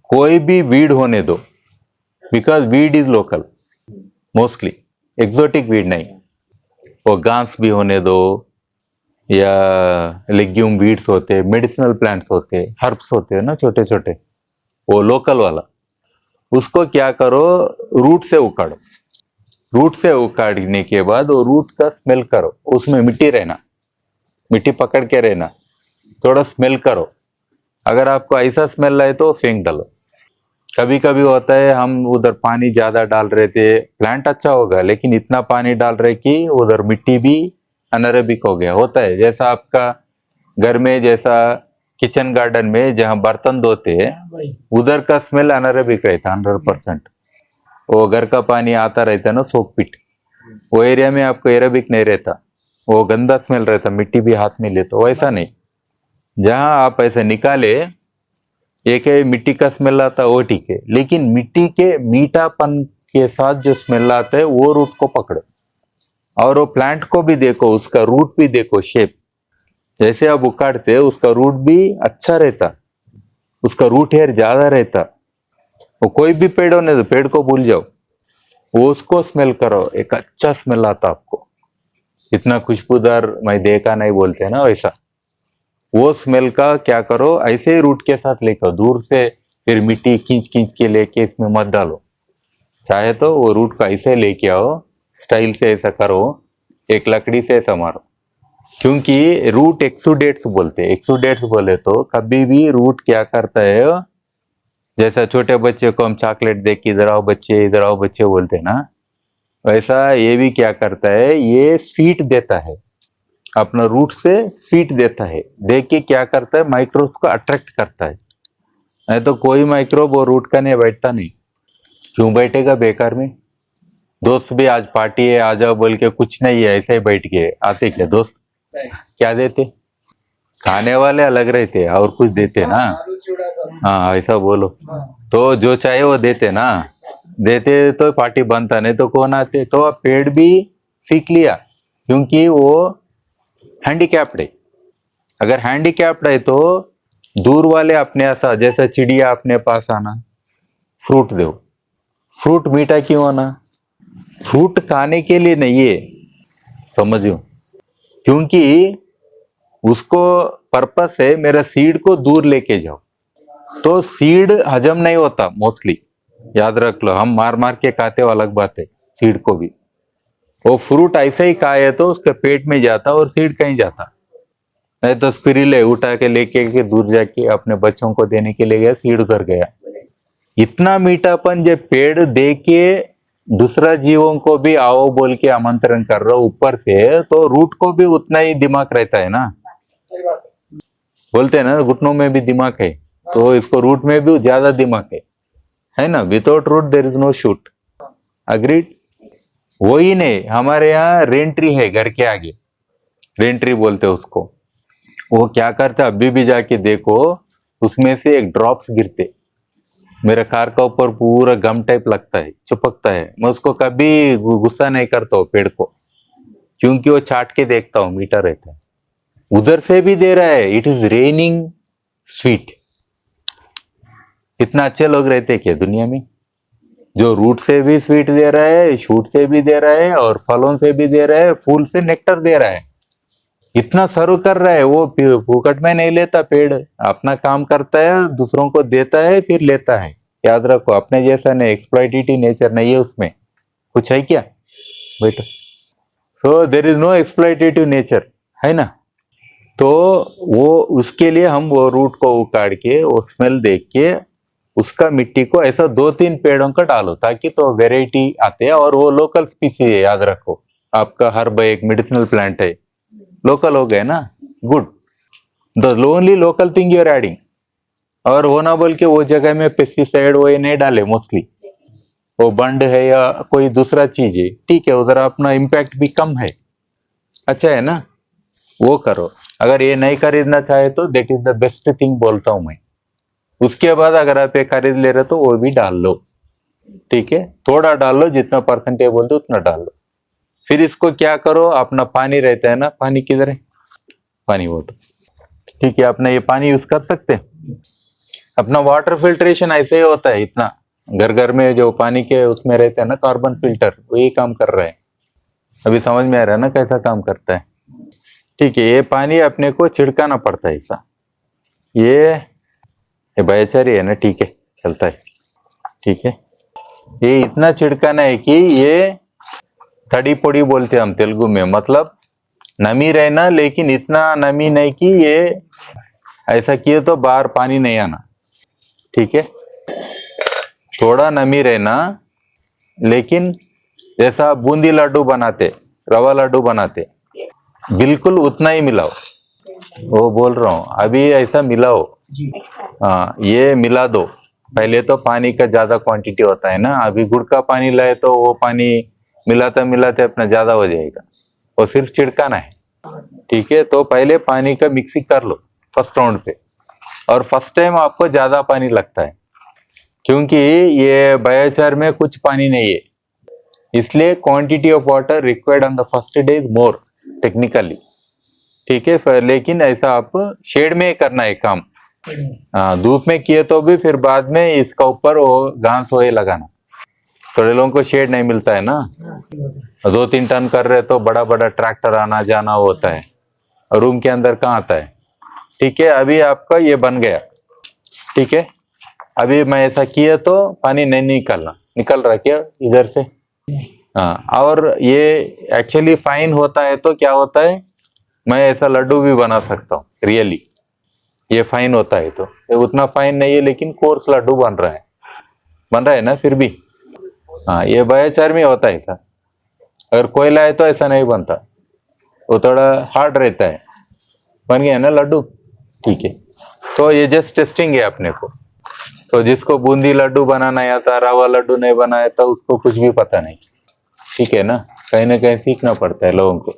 कोई भी वीड होने दो, because weed is local mostly, exotic weed नहीं। वो घास भी होने दो या लेग्यूम वीड्स होते, मेडिसिनल प्लांट्स होते, हर्ब्स होते हैं ना छोटे छोटे, वो लोकल वाला, उसको क्या करो, रूट से उखाड़ो। रूट से उखाड़ने के बाद वो रूट का स्मेल करो, उसमें मिट्टी रहना, मिट्टी पकड़ के रहना, थोड़ा स्मेल करो। अगर आपको ऐसा स्मेल आए तो फेंक डालो। कभी कभी होता है हम उधर पानी ज्यादा डाल रहे थे, प्लांट अच्छा होगा लेकिन इतना पानी डाल रहे कि उधर मिट्टी भी अनअरेबिक हो गया, होता है। जैसा आपका घर में, जैसा किचन गार्डन में जहाँ बर्तन धोते हैं, उधर का स्मेल अनअरेबिक रहता 100%। वो घर का पानी आता रहता ना सोक पिट, वो एरिया में आपको एरेबिक नहीं रहता, वो गंदा स्मेल रहता, मिट्टी भी हाथ में ले, तो वैसा नहीं। जहाँ आप ऐसे निकाले, एक है मिट्टी का स्मेल आता है वो ठीक है, लेकिन मिट्टी के मीठापन के साथ जो स्मेल आता है वो रूट को पकड़ो। और वो प्लांट को भी देखो, उसका रूट भी देखो, शेप जैसे आप उखाड़ते उसका रूट भी अच्छा रहता, उसका रूट हेयर ज्यादा रहता। वो कोई भी पेड़ होने दो, पेड़ को भूल जाओ, वो उसको स्मेल करो, एक अच्छा स्मेल आता आपको। इतना खुशबूदार मैं देखा नहीं बोलते ना वैसा, वो स्मेल का क्या करो, ऐसे ही रूट के साथ लेकर दूर से, फिर मिट्टी खींच खींच के लेके इसमें मत डालो। चाहे तो वो रूट को ऐसे लेके आओ, स्टाइल से ऐसा करो, एक लकड़ी से ऐसा मारो, क्योंकि रूट एक्सुडेट्स बोलते हैं। एक्सुडेट्स बोले तो कभी भी रूट क्या करता है, जैसा छोटे बच्चे को हम चॉकलेट दे के इधर आओ बच्चे, इधर आओ बच्चे बोलते हैं ना, वैसा ये भी क्या करता है, ये फीट देता है, अपना रूट से फीट देता है, देख के क्या करता है, माइक्रोब्स को अट्रैक्ट करता है। नहीं तो कोई माइक्रोब वो रूट का नहीं बैठता नहीं, क्यों बैठेगा बेकार में। दोस्त भी आज पार्टी है आ जाओ बोल के कुछ नहीं है, ऐसे ही बैठ गए, आते क्या दोस्त, क्या देते? खाने वाले अलग रहते और कुछ देते ना। हाँ ऐसा बोलो, तो जो चाहे वो देते ना, देते तो पार्टी बनता, नहीं तो कौन आते। तो पेड़ भी सीख लिया, क्योंकि वो हैंडीकैप्ड है। अगर हैंडीकैप्ड है तो दूर वाले अपने ऐसा, जैसा चिड़िया अपने पास आना, फ्रूट दो, फ्रूट मीठा क्यों आना, फ्रूट खाने के लिए नहीं है, समझो, क्योंकि उसको पर्पस है मेरा सीड को दूर लेके जाओ। तो सीड हजम नहीं होता मोस्टली, याद रख लो, हम मार मार के खाते हो अलग बात है, सीड को भी। वो फ्रूट ऐसे ही खाए तो उसके पेट में जाता और सीड कहीं जाता। नहीं तो स्पिरिल उठा के लेके दूर जाके अपने बच्चों को देने के लिए गया, सीड उधर गया। इतना मीठापन जब पेड़ दे के दूसरा जीवों को भी आओ बोल के आमंत्रण कर रहा हो ऊपर से, तो रूट को भी उतना ही दिमाग रहता है ना। सही बात है। बोलते हैं ना घुटनों में भी दिमाग है, तो इसको रूट में भी ज्यादा दिमाग है ना। Without root there is no shoot, agreed. वही नहीं, हमारे यहाँ रेन ट्री है घर के आगे, रेन ट्री बोलते हैं उसको। वो क्या करता है, अभी भी जाके देखो, उसमें से एक ड्रॉप्स गिरते, मेरे कार का ऊपर पूरा गम टाइप लगता है, चिपकता है। मैं उसको कभी गुस्सा नहीं करता हूँ पेड़ को, क्योंकि वो चाट के देखता हूँ, मीठा रहता है। उधर से भी दे रहा है, इट इज रेनिंग स्वीट। कितना अच्छे लोग रहते हैं क्या दुनिया में, जो रूट से भी स्वीट दे रहा है, शूट से भी दे रहा है, और फलों से भी दे रहा है, फूल से नेक्टर दे रहा है। इतना सर्व कर रहा है वो, फुकट में नहीं लेता। पेड़ अपना काम करता है, दूसरों को देता है, फिर लेता है। याद रखो, अपने जैसा नहीं, एक्सप्लॉइटेटिव नेचर नहीं है उसमें। कुछ है क्या बेटा? So there is no exploitative nature, है ना। तो वो उसके लिए हम वो रूट को उखाड़ के, वो स्मेल देख के, उसका मिट्टी को ऐसा 2-3 पेड़ों का डालो, ताकि तो वेराइटी आते हैं। और वो लोकल स्पीसी है, याद रखो। आपका हर्ब एक मेडिसिनल प्लांट है, लोकल हो गए ना, good. The only local thing you are adding. और वो ना बोल के वो जगह में पेस्टिसाइड वो ये नहीं डाले मोस्टली, वो बंड है या कोई दूसरा चीज है, ठीक है, उधर अपना इम्पैक्ट भी कम है, अच्छा है ना, वो करो। अगर ये नहीं खरीदना चाहे तो that is the best thing बोलता हूं मैं। उसके बाद अगर आप ये खरीद ले रहे तो वो भी डाल लो, ठीक है, थोड़ा डाल लो, जितना परसेंटेज बोलते उतना डाल लो। फिर इसको क्या करो, अपना पानी रहता है ना, पानी किधर है, पानी वाटर, ठीक है, अपना ये पानी यूज कर सकते हैं। अपना वाटर फिल्ट्रेशन ऐसे ही होता है, इतना घर घर में जो पानी के उसमें रहते हैं ना कार्बन फिल्टर, वो ये काम कर रहा है। अभी समझ में आ रहा है ना कैसा काम करता है, ठीक है। ये पानी अपने को छिड़काना पड़ता है ऐसा, ये बायोचारी है ना, ठीक है, चलता है, ठीक है। ये इतना छिड़काना है कि ये थड़ी पोड़ी बोलते हैं हम तेलुगु में, मतलब नमी रहना, लेकिन इतना नमी नहीं कि ये ऐसा किए तो बाहर पानी नहीं आना, ठीक है। थोड़ा नमी रहना, लेकिन जैसा बूंदी लड्डू बनाते, रवा लड्डू बनाते, बिल्कुल उतना ही मिलाओ। वो बोल रहा हूँ, अभी ऐसा मिलाओ, हाँ, ये मिला दो। पहले तो पानी का ज्यादा क्वांटिटी होता है ना, अभी गुड़ का पानी लाए तो वो पानी मिलाते मिलाते अपना ज्यादा हो जाएगा, और सिर्फ छिड़काना है, ठीक है। तो पहले पानी का मिक्सिंग कर लो फर्स्ट राउंड पे, और फर्स्ट टाइम आपको ज्यादा पानी लगता है, क्योंकि ये बायोचार में कुछ पानी नहीं है, इसलिए quantity of water required on the first day is more technically, ठीक है। लेकिन ऐसा आप शेड में करना है काम, हाँ, धूप में किए तो भी फिर बाद में इसका ऊपर वो घास वो लगाना। थोड़े लोगों को शेड नहीं मिलता है ना, 2-3 टन कर रहे तो बड़ा बड़ा ट्रैक्टर आना जाना होता है, रूम के अंदर कहाँ आता है, ठीक है। अभी आपका ये बन गया, ठीक है। अभी मैं ऐसा किया तो पानी नहीं निकलना, निकल रहा क्या इधर से, हाँ। और ये एक्चुअली फाइन होता है तो क्या होता है, मैं ऐसा लड्डू भी बना सकता हूँ रियली, ये फाइन होता है तो। ये उतना फाइन नहीं है, लेकिन कोर्स लड्डू बन रहा है ना फिर भी, हाँ। ये बायोचार में होता है ऐसा, अगर कोयला है तो ऐसा नहीं बनता, वो थोड़ा हार्ड रहता है। बन गया ना लड्डू, ठीक है। तो ये जस्ट टेस्टिंग है अपने को। तो जिसको बूंदी लड्डू बनाना आता, रवा लड्डू नहीं बनाया तो उसको कुछ भी पता नहीं, ठीक है ना कहीं सीखना पड़ता है लोगों को,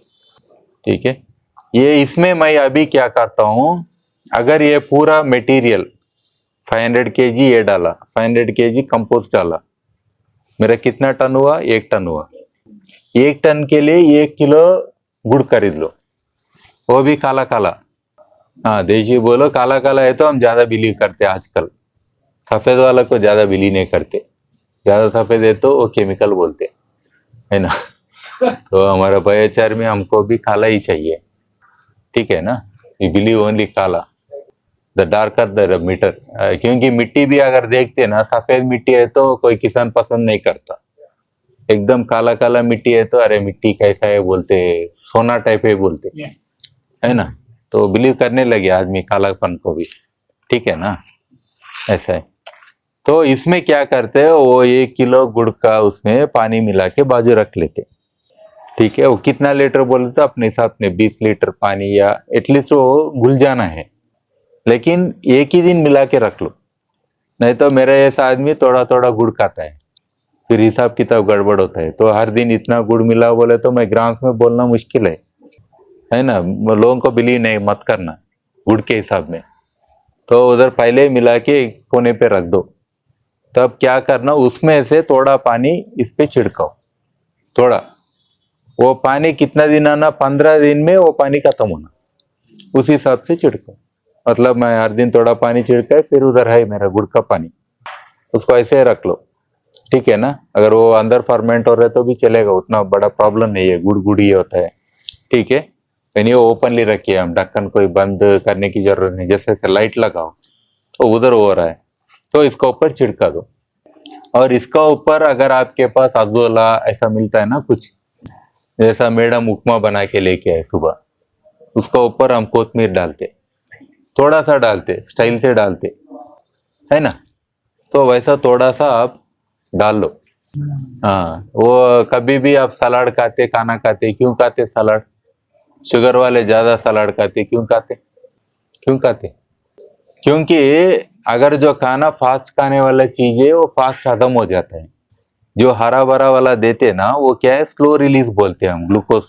ठीक है। ये इसमें मैं अभी क्या करता हूँ, अगर ये पूरा मटेरियल 500 kg ये डाला, 500 kg कंपोस्ट डाला, मेरा कितना टन हुआ, 1 टन हुआ। 1 टन के लिए 1 किलो गुड़ खरीद लो, वो भी काला काला, हाँ देशी बोलो, काला काला है तो हम ज्यादा बिलीव करते हैं आजकल, सफेद वाला को ज्यादा बिलीव नहीं करते, ज्यादा सफेद है तो वो केमिकल बोलते है ना। तो हमारा बायोचार में हमको भी काला ही चाहिए, ठीक है ना, वी बिलीव ओनली काला, द डार्कर द मीटर। क्योंकि मिट्टी भी अगर देखते ना, सफेद मिट्टी है तो कोई किसान पसंद नहीं करता, एकदम काला काला मिट्टी है तो अरे मिट्टी कैसा है बोलते, सोना टाइप है बोलते, है ना। तो बिलीव करने लगे आदमी कालापन को भी, ठीक है ना, ऐसा है। तो इसमें क्या करते हैं, वो 1 किलो गुड़ का उसमें पानी मिला के बाजू रख लेते, ठीक है। वो कितना लीटर बोले तो अपने हिसाब से 20 लीटर पानी, या एटलीस्ट वो घुल जाना है, लेकिन एक ही दिन मिला के रख लो, नहीं तो मेरा ऐसा आदमी थोड़ा थोड़ा गुड़ खाता है, फिर हिसाब किताब गड़बड़ होता है। तो हर दिन इतना गुड़ मिला बोले तो मैं ग्राम्स में बोलना मुश्किल है ना, लोगों को बिलीव नहीं मत करना गुड़ के हिसाब में। तो उधर पहले मिला के कोने पे रख दो, तब क्या करना, उसमें से थोड़ा पानी इस पे छिड़काओ, थोड़ा। वो पानी कितना दिन आना, 15 दिन में वो पानी खत्म होना, उस हिसाब से छिड़को। मतलब मैं हर दिन थोड़ा पानी छिड़का है, फिर उधर है मेरा गुड़ का पानी, उसको ऐसे रख लो, ठीक है ना। अगर वो अंदर फर्मेंट हो रहा है तो भी चलेगा, उतना बड़ा प्रॉब्लम नहीं है, गुड़ गुड़ ही होता है, ठीक है। यानी वो ओपनली रखिए, हम ढक्कन कोई बंद करने की जरूरत नहीं। जैसे लाइट लगाओ तो उधर हो रहा है तो इसका ऊपर छिड़का दो। और इसका ऊपर अगर आपके पास अजोला ऐसा मिलता है ना कुछ, जैसा मैडम उपमा बना के लेके आए सुबह, उसका ऊपर हम कोथमीर डालते, थोड़ा सा डालते, स्टाइल से डालते, है ना। तो वैसा थोड़ा सा आप डाल लो। हाँ, वो कभी भी आप सलाद खाते, खाना खाते, क्यों खाते सलाद? शुगर वाले ज्यादा सलाद खाते, क्यों खाते? क्यों खाते? क्योंकि अगर जो खाना फास्ट खाने वाला चीज है वो फास्ट खत्म हो जाता है। जो हरा भरा वाला देते ना, वो क्या है, स्लो रिलीज बोलते हैं हम, ग्लूकोज।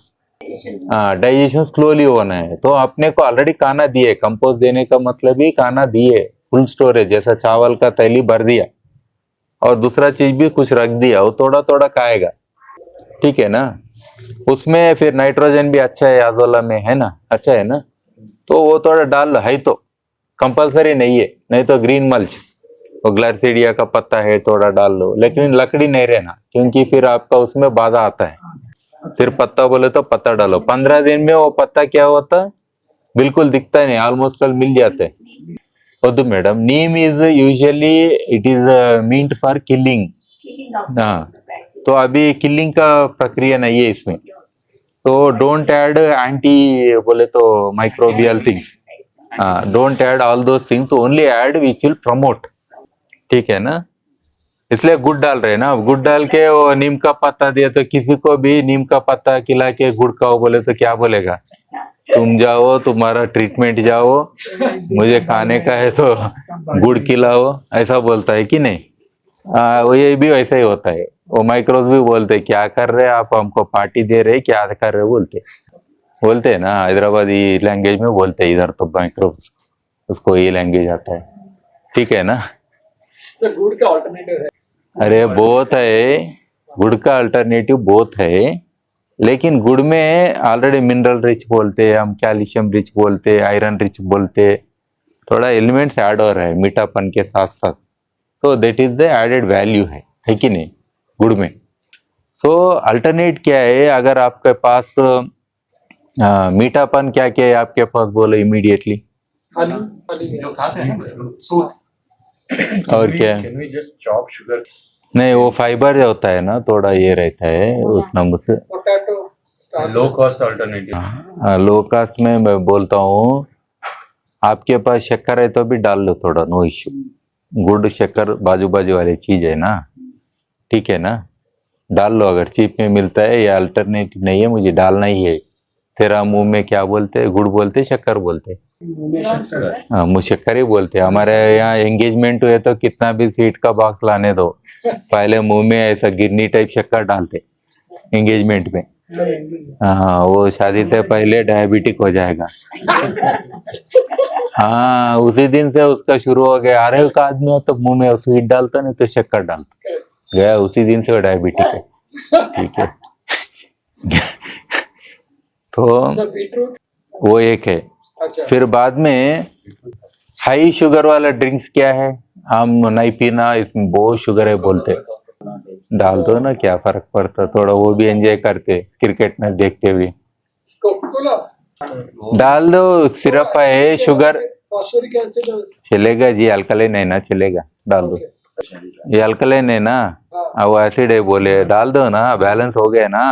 हाँ, डाइजेशन स्लोली होना है। तो अपने को ऑलरेडी खाना दिए, कंपोस्ट देने का मतलब ही खाना दिए, फुल स्टोरेज, जैसा चावल का थैली भर दिया और दूसरा चीज भी कुछ रख दिया, वो थोड़ा थोड़ा खाएगा, ठीक है ना। उसमें फिर नाइट्रोजन भी अच्छा है अजोला में, है ना, अच्छा है ना। तो वो थोड़ा डाल लो, है तो कंपलसरी नहीं है, नहीं तो ग्रीन मल्च, वो ग्लाइसिडिया का पत्ता है, थोड़ा डाल लो, लेकिन लकड़ी नहीं रहना, क्योंकि फिर आपका उसमें बाधा आता है। फिर पत्ता बोले तो पत्ता डालो, 15 दिन में वो पत्ता क्या होता, बिल्कुल दिखता नहीं, ऑलमोस्ट कल मिल जाते हैं। तो madam, neem is usually it is meant for killing. हाँ, तो अभी किलिंग का प्रक्रिया नहीं है इसमें, तो डोंट ऐड एंटी बोले तो microbial things, don't add all those things, only add which will promote, ठीक है ना। इसलिए गुड़ डाल रहे हैं ना, गुड़ डाल के वो नीम का पत्ता दिया तो किसी को भी नीम का पत्ता खिला के गुड़ खाओ बोले तो क्या बोलेगा, तुम जाओ, तुम्हारा ट्रीटमेंट जाओ, मुझे खाने का है तो गुड़ खिलाओ, ऐसा बोलता है कि नहीं। वो ये भी वैसा ही होता है, वो माइक्रोज भी बोलते हैं, क्या कर रहे हैं आप, हमको पार्टी दे रहे, क्या कर रहे बोलते हैं ना, हैदराबादी लैंग्वेज में बोलते हैं, इधर तो माइक्रोज, उसको ये लैंग्वेज आता है, ठीक है ना। सर गुड़ का ऑल्टरनेटिव है? अरे बहुत है, गुड़ का अल्टरनेटिव बहुत है, लेकिन गुड़ में ऑलरेडी मिनरल रिच बोलते हैं हम, कैल्शियम रिच बोलते हैं, आयरन रिच बोलते हैं, थोड़ा एलिमेंट्स ऐड हो रहा है मीठापन के साथ साथ, तो that is the added value है कि नहीं गुड़ में। सो अल्टरनेट क्या है, अगर आपके पास मीठापन क्या क्या है आपके पास, बोलो इमीडिएटली। हनी, हनी जो खाते हैं ना फ्रूट्स, और क्या? Can we just chop sugar? नहीं, वो फाइबर जो होता है ना, थोड़ा ये रहता है उस नंबर से। Potato, low cost alternative. Low cost में मैं बोलता हूँ, आपके पास शक्कर है तो भी डाल लो थोड़ा, नो इश्यू। गुड़ शक्कर बाजू बाजू वाली चीज है ना, ठीक है ना, डाल लो, अगर चीप में मिलता है या अल्टरनेटिव नहीं है, मुझे डालना ही है। तेरा मुंह में क्या बोलते हैं, गुड़ बोलते हैं, शक्कर बोलते हैं? हाँ, मुँह शक्कर ही बोलते हैं। हमारे यहाँ एंगेजमेंट हुए तो कितना भी स्वीट का बॉक्स लाने दो, पहले मुंह में ऐसा गिरनी टाइप शक्कर डालते एंगेजमेंट में। हाँ, वो शादी से पहले डायबिटिक हो जाएगा। हाँ, उसी दिन से उसका शुरू हो गया, अरे एक आदमी हो तो मुंह में स्वीट डालता, नहीं तो शक्कर डालता, गया उसी दिन से वो डायबिटिक है, ठीक है। तो सर बीटरूट, वो एक है। अच्छा, फिर बाद में हाई शुगर वाला ड्रिंक्स क्या है, हम नहीं पीना, इसमें बहुत शुगर है बोलते, डाल दो ना, क्या फर्क पड़ता, थोड़ा वो भी एंजॉय करते क्रिकेट में देखते हुए, कोका कोला, डाल दो, सिरप है, शुगर फॉस्फोरिक एसिड, चलेगा जी, अल्कलाइन है ना, चलेगा, डाल दो। ये अल्कलाइन है ना, वो एसिड है बोले, डाल दो ना, बैलेंस हो गया ना।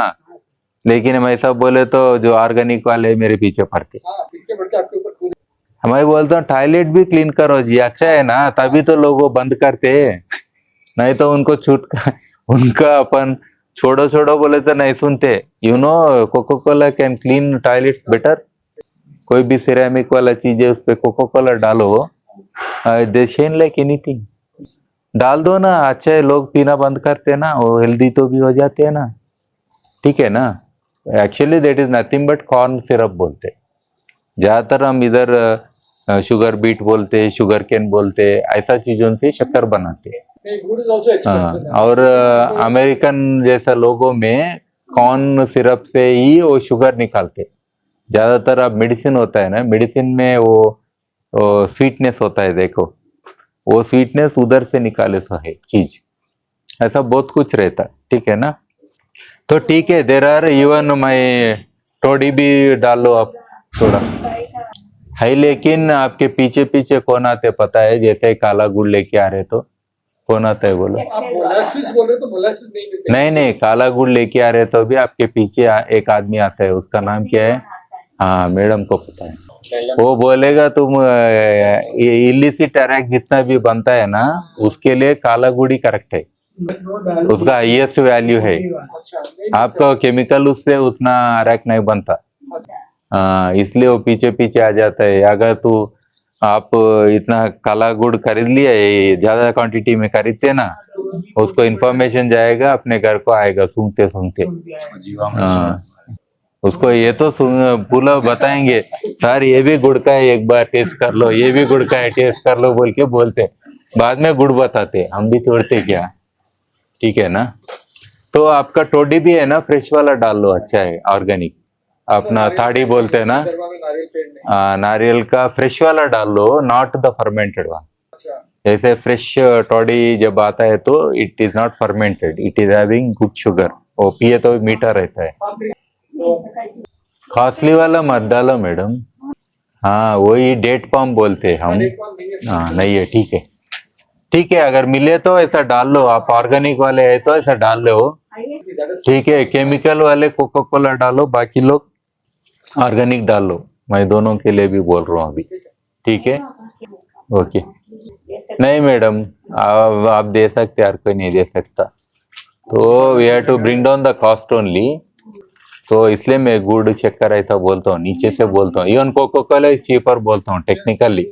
लेकिन हम ऐसा बोले तो जो ऑर्गेनिक वाले मेरे पीछे पड़ते, हाँ, पीछे बढ़ के आपके ऊपर कूदे। हमें बोलते हैं टॉयलेट भी क्लीन करो जी, अच्छा है ना, तभी तो लोग वो बंद करते, नहीं तो उनको उनका अपन छोड़ो छोड़ो बोले तो नहीं सुनते। You know, Coca Cola can clean toilets better. कोई भी सिरेमिक वाला चीज है, उस पे कोको कोला डालो, दे शेन लाइक एनीथिंग, डाल दो ना, अच्छा है, लोग पीना बंद करते ना, वो हेल्दी तो भी हो जाते हैं ना, ठीक है ना। Actually that is nothing but corn syrup बोलते, ज्यादातर हम इधर शुगर बीट बोलते, शुगर केन बोलते, ऐसा चीजों से शक्कर बनाते। Wood is also expensive. हाँ, और अमेरिकन जैसा लोगों में कॉर्न सिरप से ही वो शुगर निकालते। ज्यादातर अब मेडिसिन होता है ना, मेडिसिन में वो स्वीटनेस होता है, देखो वो स्वीटनेस उधर से निकाले तो है चीज, ऐसा बहुत कुछ रहता है, ठीक है ना। तो ठीक है, देर आर इवन मैं टोडी भी डाल लो आप थोड़ा है, लेकिन आपके पीछे पीछे कौन आते पता है, जैसे काला गुड़ लेके आ रहे तो कौन आता है बोलो। आप मोलासिस बोल रहे तो मोलासिस नहीं मिलते। नहीं नहीं, काला गुड़ लेके आ रहे तो भी आपके पीछे एक आदमी आता है, उसका नाम क्या है, हाँ मैडम को पता है। वो बोलेगा तुम ये इलिसिट अरैक जितना भी बनता है ना, उसके लिए काला गुड़ ही करेक्ट है, उसका हाईएस्ट वैल्यू है। अच्छा, नहीं आपका केमिकल उससे उतना अरैक नहीं बनता, हाँ इसलिए वो पीछे पीछे आ जाता है। अगर तू आप इतना काला गुड़ खरीद लिया, ये ज्यादा क्वांटिटी में खरीदते ना, उसको इन्फॉर्मेशन जाएगा अपने घर को आएगा सूंघते सूंघते, हाँ उसको ये तो पूरा बताएंगे, सर ये भी गुड़ का है एक बार टेस्ट कर लो, ये भी गुड़ का है टेस्ट कर लो बोल के बोलते, बाद में गुड़ बताते, हम भी छोड़ते क्या, ठीक है ना। तो आपका टोडी भी है ना, फ्रेश वाला डाल लो, अच्छा है ऑर्गेनिक, अपना थाड़ी बोलते हैं ना, नारियल पेड़ नहीं। नारियल का फ्रेश वाला डाल लो, नॉट द फर्मेंटेड वन। अच्छा, जैसे फ्रेश टोडी जब आता है तो it is not fermented, it is having good sugar, वो पिए तो मीठा रहता है। कॉस्टली वाला मत डालो मैडम, हाँ वही डेट पाम बोलते हैं हम, हाँ नहीं है, ठीक है ठीक है, अगर मिले तो ऐसा डाल लो, आप ऑर्गेनिक वाले है तो ऐसा डाल लो, ठीक है। केमिकल वाले कोका कोला डालो, बाकी लोग ऑर्गेनिक डालो, मैं दोनों के लिए भी बोल रहा हूँ अभी, ठीक है ओके। नहीं मैडम आप दे सकते, हर कोई नहीं दे सकता, तो we have to bring down the cost only, तो इसलिए मैं गुड़ शक्कर ऐसा बोलता हूँ, नीचे से बोलता हूँ, इवन कोका कोला चीपर बोलता हूँ టెక్నికల్లీ,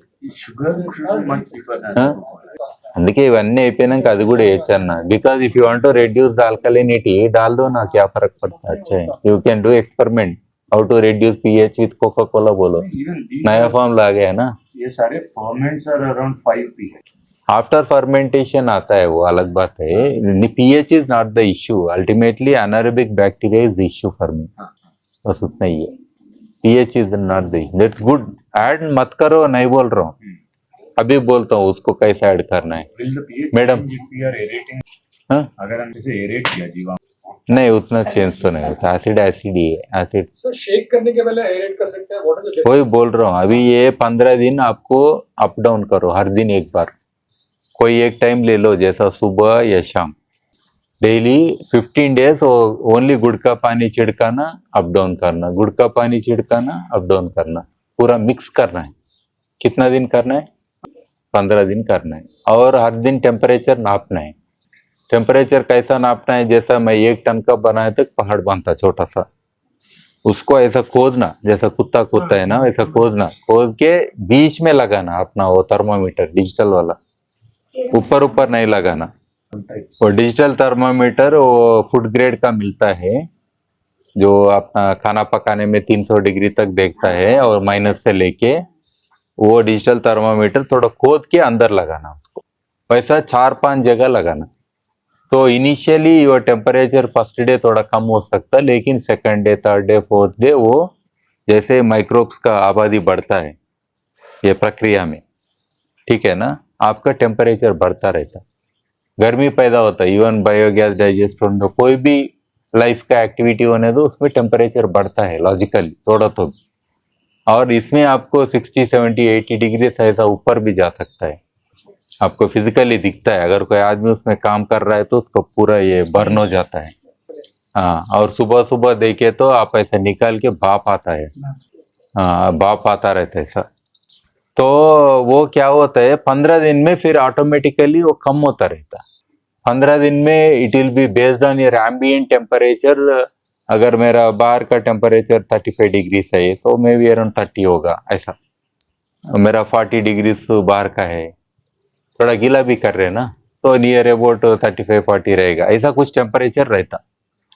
అందుకే ఇవన్నీ అయిపోయినాక అది కూడా వేయచ్చు అన్న, because if you want to reduce the alkalinity डाल दो ना, क्या फर्क पड़ता है, अच्छा है, you can do experiment how to reduce pH with Coca Cola, बोलो नया फॉर्मूला आ गया ना। ये सारे ferments are around 5 pH। After fermentation आता है वो अलग बात है, pH is not the issue, ultimately anaerobic bacteria is the issue for me, बस उतना ही है, pH is not the issue, that's good, add मत करो नहीं बोल रहा हूँ, अभी बोलता हूँ उसको कैसे ऐड करना है मैडम। हाँ अगर हम इसे एरेट किया जीवामृत, नहीं उतना चेंज तो नहीं होता, एसिड एसिड ही है, एसिड सर शेक करने के पहले एरेट कर सकते हैं, व्हाट इज द वही बोल रहा हूँ, अभी ये 15 दिन आपको अप डाउन करो, हर दिन एक बार, कोई एक टाइम ले लो, जैसा सुबह या शाम, डेली 15 डेज ओनली गुड़ का पानी छिड़काना, अप डाउन करना, गुड़ का पानी छिड़काना, अप डाउन करना, पूरा मिक्स करना है। कितना दिन करना है, 15 दिन करना है, और हर दिन टेम्परेचर नापना है। टेम्परेचर कैसा नापना है, जैसा मैं 1 टन का बनाया था पहाड़ बांधता छोटा सा, उसको ऐसा खोदना, जैसा कुत्ता खोदता है ना वैसा खोदना, खोद के बीच में लगाना अपना वो थर्मामीटर डिजिटल वाला, ऊपर ऊपर नहीं लगाना, वो डिजिटल थर्मामीटर वो फूड ग्रेड का मिलता है, जो अपना खाना पकाने में 300 डिग्री तक देखता है, और माइनस से लेके, वो डिजिटल थर्मामीटर थोड़ा खोद के अंदर लगाना उसको, वैसा 4-5 जगह लगाना। तो initially your temperature first day थोड़ा कम हो सकता है, लेकिन second day, third day, fourth day वो जैसे माइक्रोब्स का आबादी बढ़ता है ये प्रक्रिया में, ठीक है ना, आपका टेम्परेचर बढ़ता रहता, गर्मी पैदा होता है, इवन बायोगैस डाइजेस्ट होने दो, कोई भी लाइफ का एक्टिविटी होने दो, उसमें टेम्परेचर बढ़ता है लॉजिकली थोड़ा तो, और इसमें आपको 60, 70, 80 डिग्री से ऐसा ऊपर भी जा सकता है, आपको फिजिकली दिखता है, अगर कोई आदमी उसमें काम कर रहा है तो उसको पूरा ये बर्न हो जाता है, हाँ, और सुबह सुबह देखे तो आप ऐसा निकाल के भाप आता है, हाँ भाप आता रहता है ऐसा, तो वो क्या होता है 15 दिन में फिर ऑटोमेटिकली वो कम होता रहता, 15 दिन में it will be based on your ambient temperature, अगर मेरा बाहर का टेम्परेचर 35 डिग्री है तो मे बी अराउंड 30 होगा, ऐसा मेरा 40 डिग्री बाहर का है, थोड़ा गीला भी कर रहे हैं ना, तो नियर अबाउट 35-40 रहेगा, ऐसा कुछ टेम्परेचर रहता,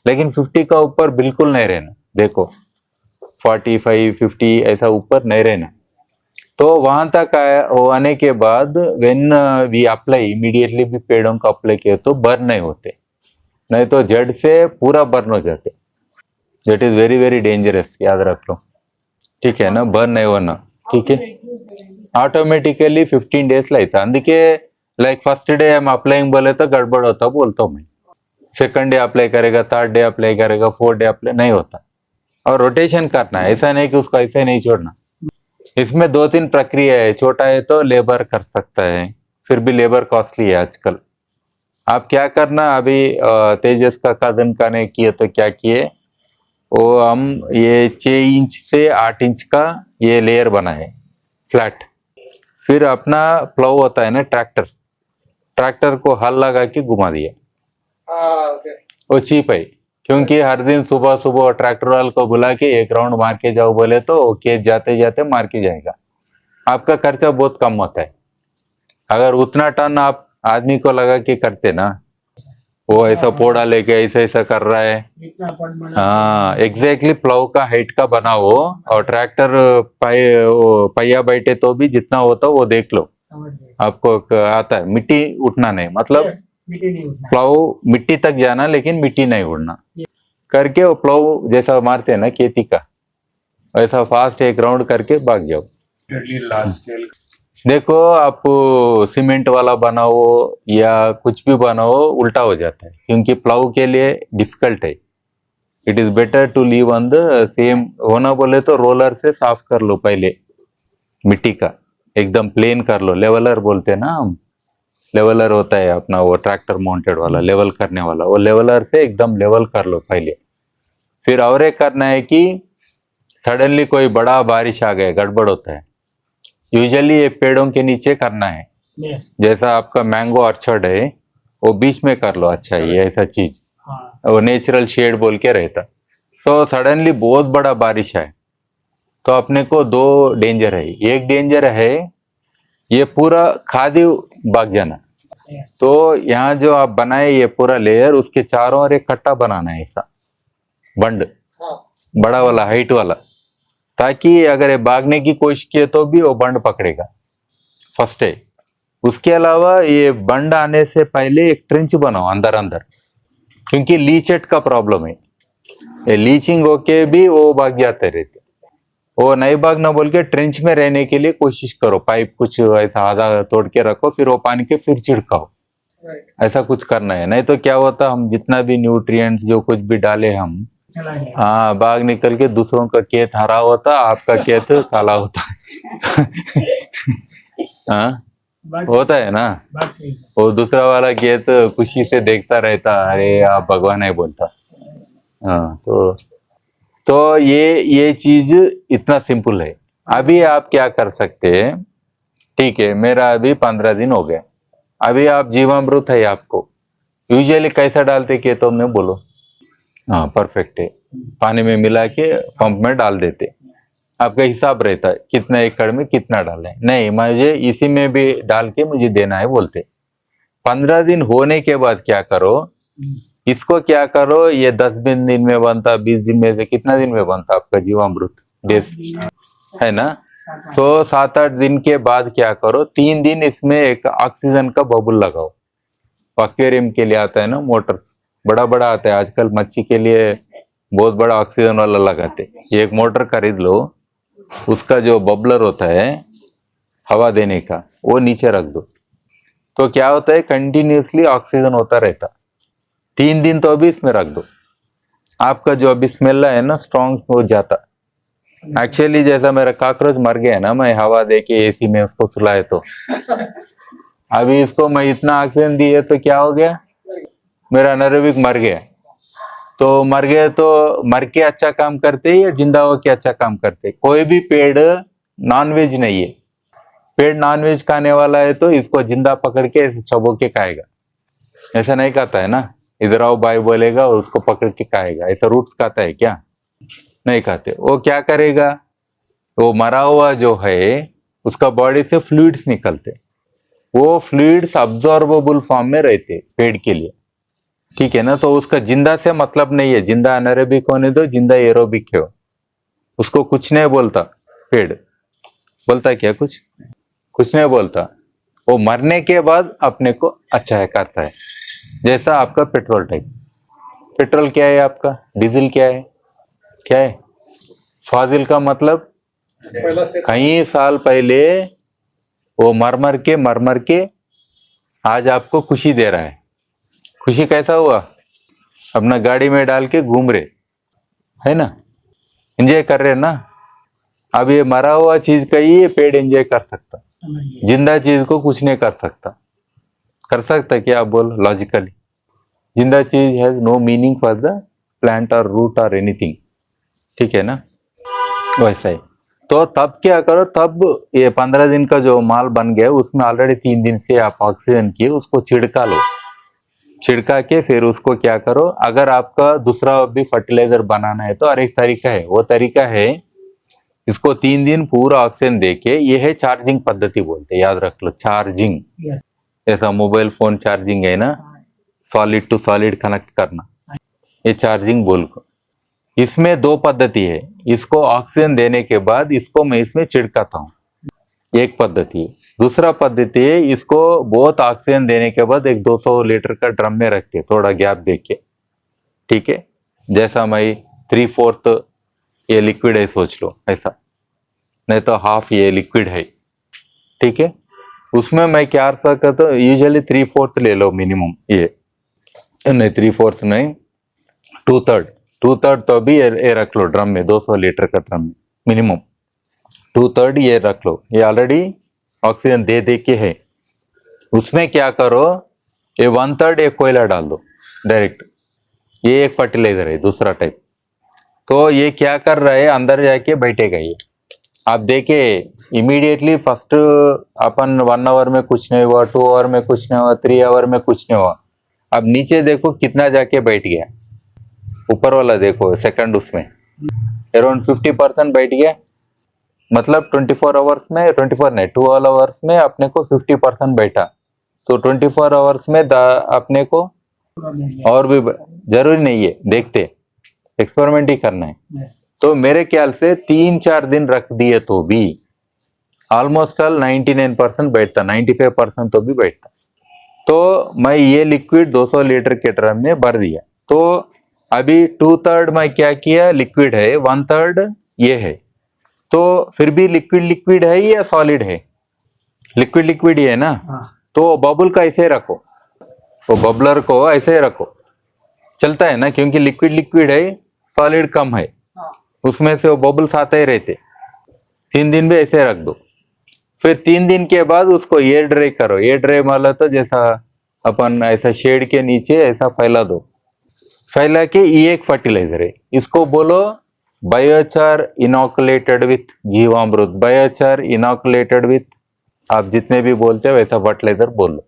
लेकिन 50 का ऊपर बिल्कुल नहीं रहना, देखो 45-50 ऐसा ऊपर नहीं रहना, तो वहां तक आने के बाद व्हेन वी अप्लाई इमीडिएटली भी पेड़ों को अप्लाई किए तो बर्न नहीं होते, नहीं तो जड़ से पूरा बर्न हो जाते। That is very very dangerous, याद रख लो, ठीक है ना, बर्न नहीं होना, ठीक है। ऑटोमेटिकली 15 डेज लाइता, अंदके like first day I am applying बोले तो गड़बड़ होता बोलता हूँ मैं, सेकंड डे अप्लाई करेगा, थर्ड डे अप्लाई करेगा, फोर्थ डे अप्लाई नहीं होता। और रोटेशन करना है, ऐसा नहीं कि उसको ऐसे नहीं छोड़ना। इसमें 2-3 प्रक्रिया है, छोटा है तो लेबर कर सकता है, फिर भी लेबर कॉस्टली है आजकल। आप क्या करना, अभी तेजस का कजन का ने किए तो क्या किए, वो हम ये 6 इंच से 8 इंच का ये लेयर बनाए फ्लैट, फिर अपना प्लाउ होता है ना ट्रैक्टर, ट्रैक्टर को हल लगा के घुमा दिया। ओके। वो चीप है, क्योंकि हर दिन सुबह सुबह ट्रैक्टर वाले को बुला के एक राउंड मार के जाओ बोले तो खेत जाते जाते मार के जाएगा, आपका खर्चा बहुत कम होता है। अगर उतना टन आप आदमी को लगा के करते ना, वो ऐसा पोड़ा लेके ऐसा ऐसा कर रहा है, इतना पन बना हाँ एग्जैक्टली प्लाउ का हाइट का बनाओ, और ट्रैक्टर पहिया बैठे तो भी जितना होता वो देख लो, समझ गए। आपको आता है। मिट्टी उठना नहीं, मतलब Yes, मिट्टी नहीं उठना। प्लाउ मिट्टी तक जाना लेकिन मिट्टी नहीं उड़ना, करके वो प्लाउ जैसा मारते हैं ना खेती का, वैसा फास्ट एक राउंड करके भाग जाओ। लार्ज स्केल देखो आप सीमेंट वाला बनाओ या कुछ भी बनाओ उल्टा हो जाता है, क्योंकि प्लाउ के लिए डिफिकल्ट है। It is better to leave on the same, होना बोले तो रोलर से साफ कर लो पहले, मिट्टी का एकदम प्लेन कर लो, लेवलर बोलते हैं ना हम, लेवलर होता है अपना वो ट्रैक्टर माउंटेड वाला लेवल करने वाला, वो लेवलर से एकदम लेवल कर लो पहले। फिर और एक करना है कि सडनली कोई बड़ा बारिश आ गया, गड़बड़ होता है, यूजुअली ये पेड़ों के नीचे करना है, Yes, जैसा आपका मैंगो ऑर्चर्ड है वो बीच में कर लो, अच्छा ये ऐसा चीज, हाँ, वो नेचुरल शेड बोल के रहता। तो सडनली बहुत बड़ा बारिश है तो अपने को 2 डेंजर है, एक डेंजर है ये पूरा खादी भाग जाना, yes, तो यहाँ जो आप बनाए ये पूरा लेयर, उसके चारों ओर एक कट्टा बनाना है ऐसा बंड, हाँ। बड़ा वाला हाइट वाला, ताकि अगर ये भागने की कोशिश किए तो भी वो बंड पकड़ेगा, फर्स्ट है। उसके अलावा ये बंड आने से पहले एक ट्रेंच बनाओ अंदर अंदर, क्योंकि लीचेट का प्रॉब्लम है, ये लीचिंग होके भी वो भाग जाते रहते, वो नहीं भागना बोल के ट्रेंच में रहने के लिए कोशिश करो, पाइप कुछ ऐसा आधा तोड़ के रखो, फिर वो पानी के फिर छिड़काओ, राइट। ऐसा कुछ करना है। नहीं तो क्या होता, हम जितना भी न्यूट्रिएंट्स जो कुछ भी डाले हम, चला गया। हाँ बाग निकल के दूसरों का खेत हरा होता, आपका खेत काला होता हाँ बात होता है ना, बात सही है। वो दूसरा वाला खेत खुशी से देखता रहता, अरे आप भगवान है बोलता। हाँ तो ये चीज इतना सिंपल है। अभी आप क्या कर सकते हैं, ठीक है मेरा अभी 15 दिन हो गए, अभी आप जीवामृत है आपको, यूजुअली कैसा डालते खेतों में बोलो, हाँ परफेक्ट है, पानी में मिला के पंप में डाल देते, आपका हिसाब रहता है कितना एकड़ में कितना डालना है, नहीं मुझे इसी में भी डाल के मुझे देना है बोलते। 15 दिन होने के बाद क्या करो, इसको क्या करो, ये 10 दिन में बनता, 20 दिन में से कितना दिन में बनता आपका जीवामृत डेज है ना, तो 7-8 दिन के बाद क्या करो, 3 दिन इसमें एक ऑक्सीजन का बबुल लगाओ, एक्वेरियम के लिए आता है ना मोटर, बड़ा बड़ा आता है आजकल, मच्छी के लिए बहुत बड़ा ऑक्सीजन वाला लगाते, एक मोटर खरीद लो, उसका जो बबलर होता है हवा देने का वो नीचे रख दो, तो क्या होता है कंटिन्यूसली ऑक्सीजन होता रहता, 3 दिन तो अभी इसमें रख दो, आपका जो अभी स्मेल है ना स्ट्रॉन्ग हो जाता। एक्चुअली जैसा मेरा कॉकरोच मर गया ना, मैं हवा दे के एसी में उसको सुलाए, तो अभी इसको मैं इतना ऑक्सीजन दिए तो क्या हो गया, मेरा नरविक मर गया, तो मर गए तो मर के अच्छा काम करते या जिंदा हो के अच्छा काम करते, कोई भी पेड़ नॉनवेज नहीं है, पेड़ नॉनवेज खाने वाला है तो इसको जिंदा पकड़ के चबो के खाएगा, ऐसा नहीं खाता है ना, इधर आओ भाई बोलेगा और उसको पकड़ के खाएगा, ऐसा रूट्स खाता है क्या, नहीं खाते। वो क्या करेगा, वो मरा हुआ जो है उसका बॉडी से फ्लूइड्स निकलते, वो फ्लूइड्स अब्जॉर्बेबल फॉर्म में रहते पेड़ के लिए, ठीक है ना, तो उसका जिंदा से मतलब नहीं है, जिंदा अनएरोबिक होने दो, जिंदा एरोबिक हो, उसको कुछ नहीं बोलता पेड़, बोलता है क्या कुछ? कुछ नहीं बोलता। वो मरने के बाद अपने को अच्छा है करता है। जैसा आपका पेट्रोल टाइप, पेट्रोल क्या है आपका, डीजल क्या है, क्या है? फाजिल का मतलब पहला से कई साल पहले वो मर मर के आज आपको खुशी दे रहा है। खुशी कैसा हुआ? अपना गाड़ी में डाल के घूम रहे, है ना, एंजॉय कर रहे ना। अब ये मरा हुआ चीज का ही ये पेड़ एंजॉय कर सकता, समझ गए। जिंदा चीज को कुछ नहीं कर सकता। कर सकता क्या आप बोलो लॉजिकली? जिंदा चीज has no meaning for the plant और रूट और एनीथिंग, ठीक है ना? वैसा ही। तो तब क्या करो, तब ये 15 दिन का जो माल बन गया उसमें ऑलरेडी 3 दिन से आप ऑक्सीजन किए, उसको छिड़का लो। छिड़का के फिर उसको क्या करो, अगर आपका दूसरा भी फर्टिलाइजर बनाना है तो और एक तरीका है, वो तरीका है इसको 3 दिन पूरा ऑक्सीजन देके, ये है चार्जिंग पद्धति बोलते हैं, याद रख लो, चार्जिंग। Yes. जैसा मोबाइल फोन चार्जिंग है ना, सॉलिड टू सॉलिड कनेक्ट करना, ये चार्जिंग बोल को। इसमें 2 पद्धति है। इसको ऑक्सीजन देने के बाद इसको मैं इसमें छिड़काता हूँ, एक पद्धति है। दूसरा पद्धति है, इसको बहुत ऑक्सीजन देने के बाद एक 200 लीटर का ड्रम में रख के थोड़ा गैप देके, ठीक है, जैसा मैं 3/4 ये लिक्विड है सोच लो ऐसा, नहीं तो हाफ ये लिक्विड है, ठीक है। उसमें मैं क्या कर सकता हूँ, यूजुअली 3/4 ले लो मिनिमम, ये नहीं 3/4 नहीं, 2/3 तो भी ये रख लो ड्रम में, 200 लीटर का ड्रम में मिनिमम 2/3 ये रख लो। ये ऑलरेडी ऑक्सीजन दे दे के है। उसमें क्या करो, ये 1/3 एक कोयला डाल दो डायरेक्ट। ये एक फर्टिलाइजर है दूसरा टाइप। तो ये क्या कर रहा है, अंदर जाके बैठेगा ये, आप देखे इमीडिएटली फर्स्ट अपन 1 आवर में कुछ नहीं हुआ, 2 आवर में कुछ नहीं हुआ, 3 आवर में कुछ नहीं हुआ। अब नीचे देखो कितना जाके बैठ गया, ऊपर वाला देखो सेकंड, उसमें अराउंड 50% बैठ गया। मतलब 24 आवर्स में, 24 नहीं 12 आवर्स में अपने को 50% बैठा, तो 24 आवर्स में अपने को पूरा मिल गया। और भी जरूरी नहीं है, देखते एक्सपेरिमेंट ही करना है। Yes. तो मेरे ख्याल से 3-4 दिन रख दिए तो भी ऑलमोस्ट ऑल 99% बैठता, 95% तो भी बैठता। तो मैं ये लिक्विड 200 लीटर के ड्रम में भर दिया। तो अभी 2/3 मैं क्या किया, लिक्विड है, 1/3 ये है। तो फिर भी लिक्विड लिक्विड है या सॉलिड है? लिक्विड लिक्विड ही है ना। हाँ, तो बबल का ऐसे रखो, वो बबलर को ऐसे रखो, चलता है ना, क्योंकि लिक्विड लिक्विड है, सॉलिड कम है, उसमें से वो बबल्स आते ही रहते। 3 दिन भी ऐसे रख दो। फिर 3 दिन के बाद उसको एयर ड्राई करो। एयर ड्राई मतलब तो जैसा अपन ऐसा शेड के नीचे ऐसा फैला दो, फैला के ये एक फर्टिलाइजर है, इसको बोलो biochar inoculated with Jeevamrut, biochar inoculated with, आप जितने भी बोलते हो वैसा फर्टिलाइजर बोल लो,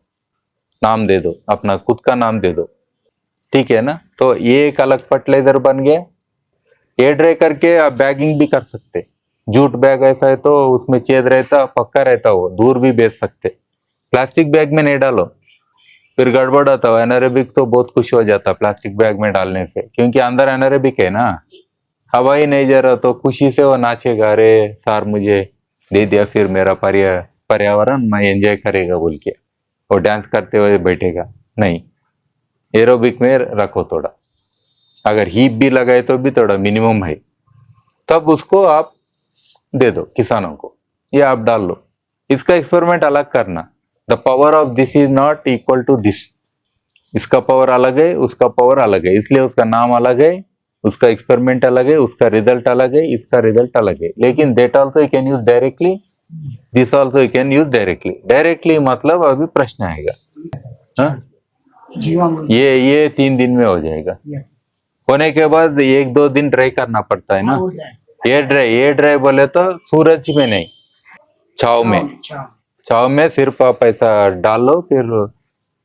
नाम दे दो, अपना खुद का नाम दे दो, ठीक है ना। तो ये एक अलग फर्टिलाइजर बन गया। एयर ड्राई करके आप बैगिंग भी कर सकते, जूट बैग ऐसा है तो उसमें छेद रहता, पक्का रहता, वो दूर भी बेच सकते। प्लास्टिक बैग में नहीं डालो, फिर गड़बड़ होता है। एनारोबिक तो बहुत खुश हो जाता प्लास्टिक बैग में डालने से, क्योंकि अंदर एनारोबिक है ना, हवा ही नहीं जा रहा, तो खुशी से वो नाचेगा, अरे सर मुझे दे दिया, फिर मेरा पर्यावरण मैं एंजॉय करेगा बोल के वो डांस करते हुए बैठेगा। नहीं, एरोबिक में रखो थोड़ा, अगर हीप भी लगाए तो भी थोड़ा मिनिमम है, तब उसको आप दे दो किसानों को, ये आप डाल लो। इसका एक्सपेरिमेंट अलग करना, the power of this is not equal to this, इसका पावर अलग है, उसका पावर अलग है, इसलिए उसका नाम अलग है, उसका एक्सपेरिमेंट अलग है, उसका रिजल्ट अलग है, इसका रिजल्ट अलग है। लेकिन that also you can use directly, this also you can use directly. Directly मतलब अभी प्रश्न आएगा, हाँ? जीवामृत। ये 3 दिन में हो जाएगा। Yes. होने के बाद 1-2 दिन ड्राई करना पड़ता है ना, हाँ, हो जाए। एयर ड्राई बोले तो सूरज में नहीं, छाव में, अच्छा। छाव में सिर्फ आप ऐसा डाल लो, फिर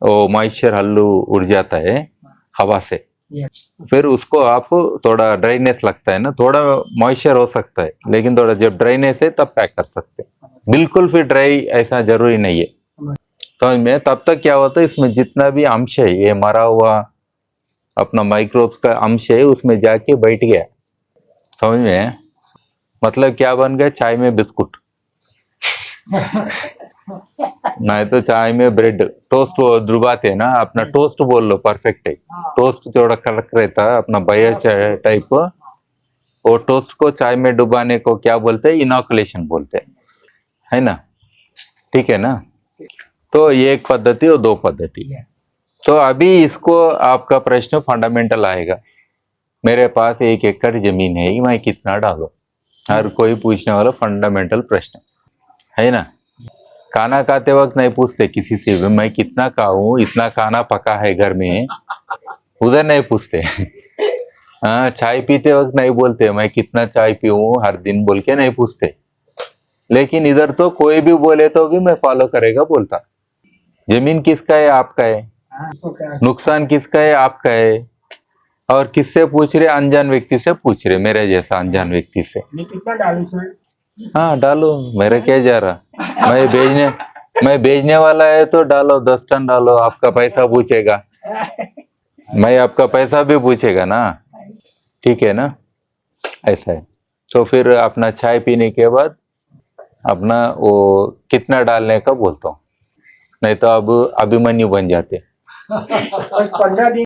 वो मॉइस्चर हल्लू उड़ जाता है हवा से। Yes. फिर उसको आप थोड़ा ड्राइनेस लगता है ना, थोड़ा मॉइस्चर हो सकता है, लेकिन थोड़ा जब ड्राइनेस है तब पैक कर सकते हैं। बिल्कुल फिर ड्राई ऐसा जरूरी नहीं है। तो में तब तक क्या होता है, इसमें जितना भी अंश है, ये मरा हुआ अपना माइक्रोब्स का अंश है, उसमें जाके बैठ गया, समझ में? मतलब क्या बन गया, चाय में बिस्कुट, नहीं तो चाय में ब्रेड टोस्ट वो डुबाते हैं ना, अपना टोस्ट बोल लो, परफेक्ट है। टोस्ट थोड़ा कड़क रहता है अपना बाया चाय टाइप। वो टोस्ट को चाय में डुबाने को क्या बोलते हैं? इनॉकुलेशन बोलते हैं, है ना? ठीक है ना? तो ये एक पद्धति और दो पद्धति। तो अभी इसको आपका प्रश्न फंडामेंटल आएगा, मेरे पास 1 एकड़ जमीन है, मैं कितना डालूं? हर कोई पूछने वाला फंडामेंटल प्रश्न है ना। खाना खाते वक्त नहीं पूछते किसी से भी मैं कितना खाऊं, इतना खाना पका है घर में, उधर नहीं पूछते। हाँ, चाय पीते वक्त नहीं बोलते मैं कितना चाय पीऊं हर दिन, बोल के नहीं पूछते। लेकिन इधर तो कोई भी बोले तो भी मैं फॉलो करेगा बोलता। जमीन किसका है? आपका है। तो क्या नुकसान किसका है? आपका है। और किससे पूछ रहे? अनजान व्यक्ति से पूछ रहे, मेरे जैसा अनजान व्यक्ति से। मैं कितना डालूं सर? हाँ डालो, मेरा क्या जा रहा। मैं बेचने वाला है तो डालो, 10 टन डालो, आपका पैसा पूछेगा, मैं आपका पैसा भी पूछेगा ना, ठीक है ना? ऐसा है। तो फिर अपना चाय पीने के बाद अपना वो कितना डालने का बोलता हूँ, नहीं तो अब अभिमन्यु बन जाते। बस 15 दिन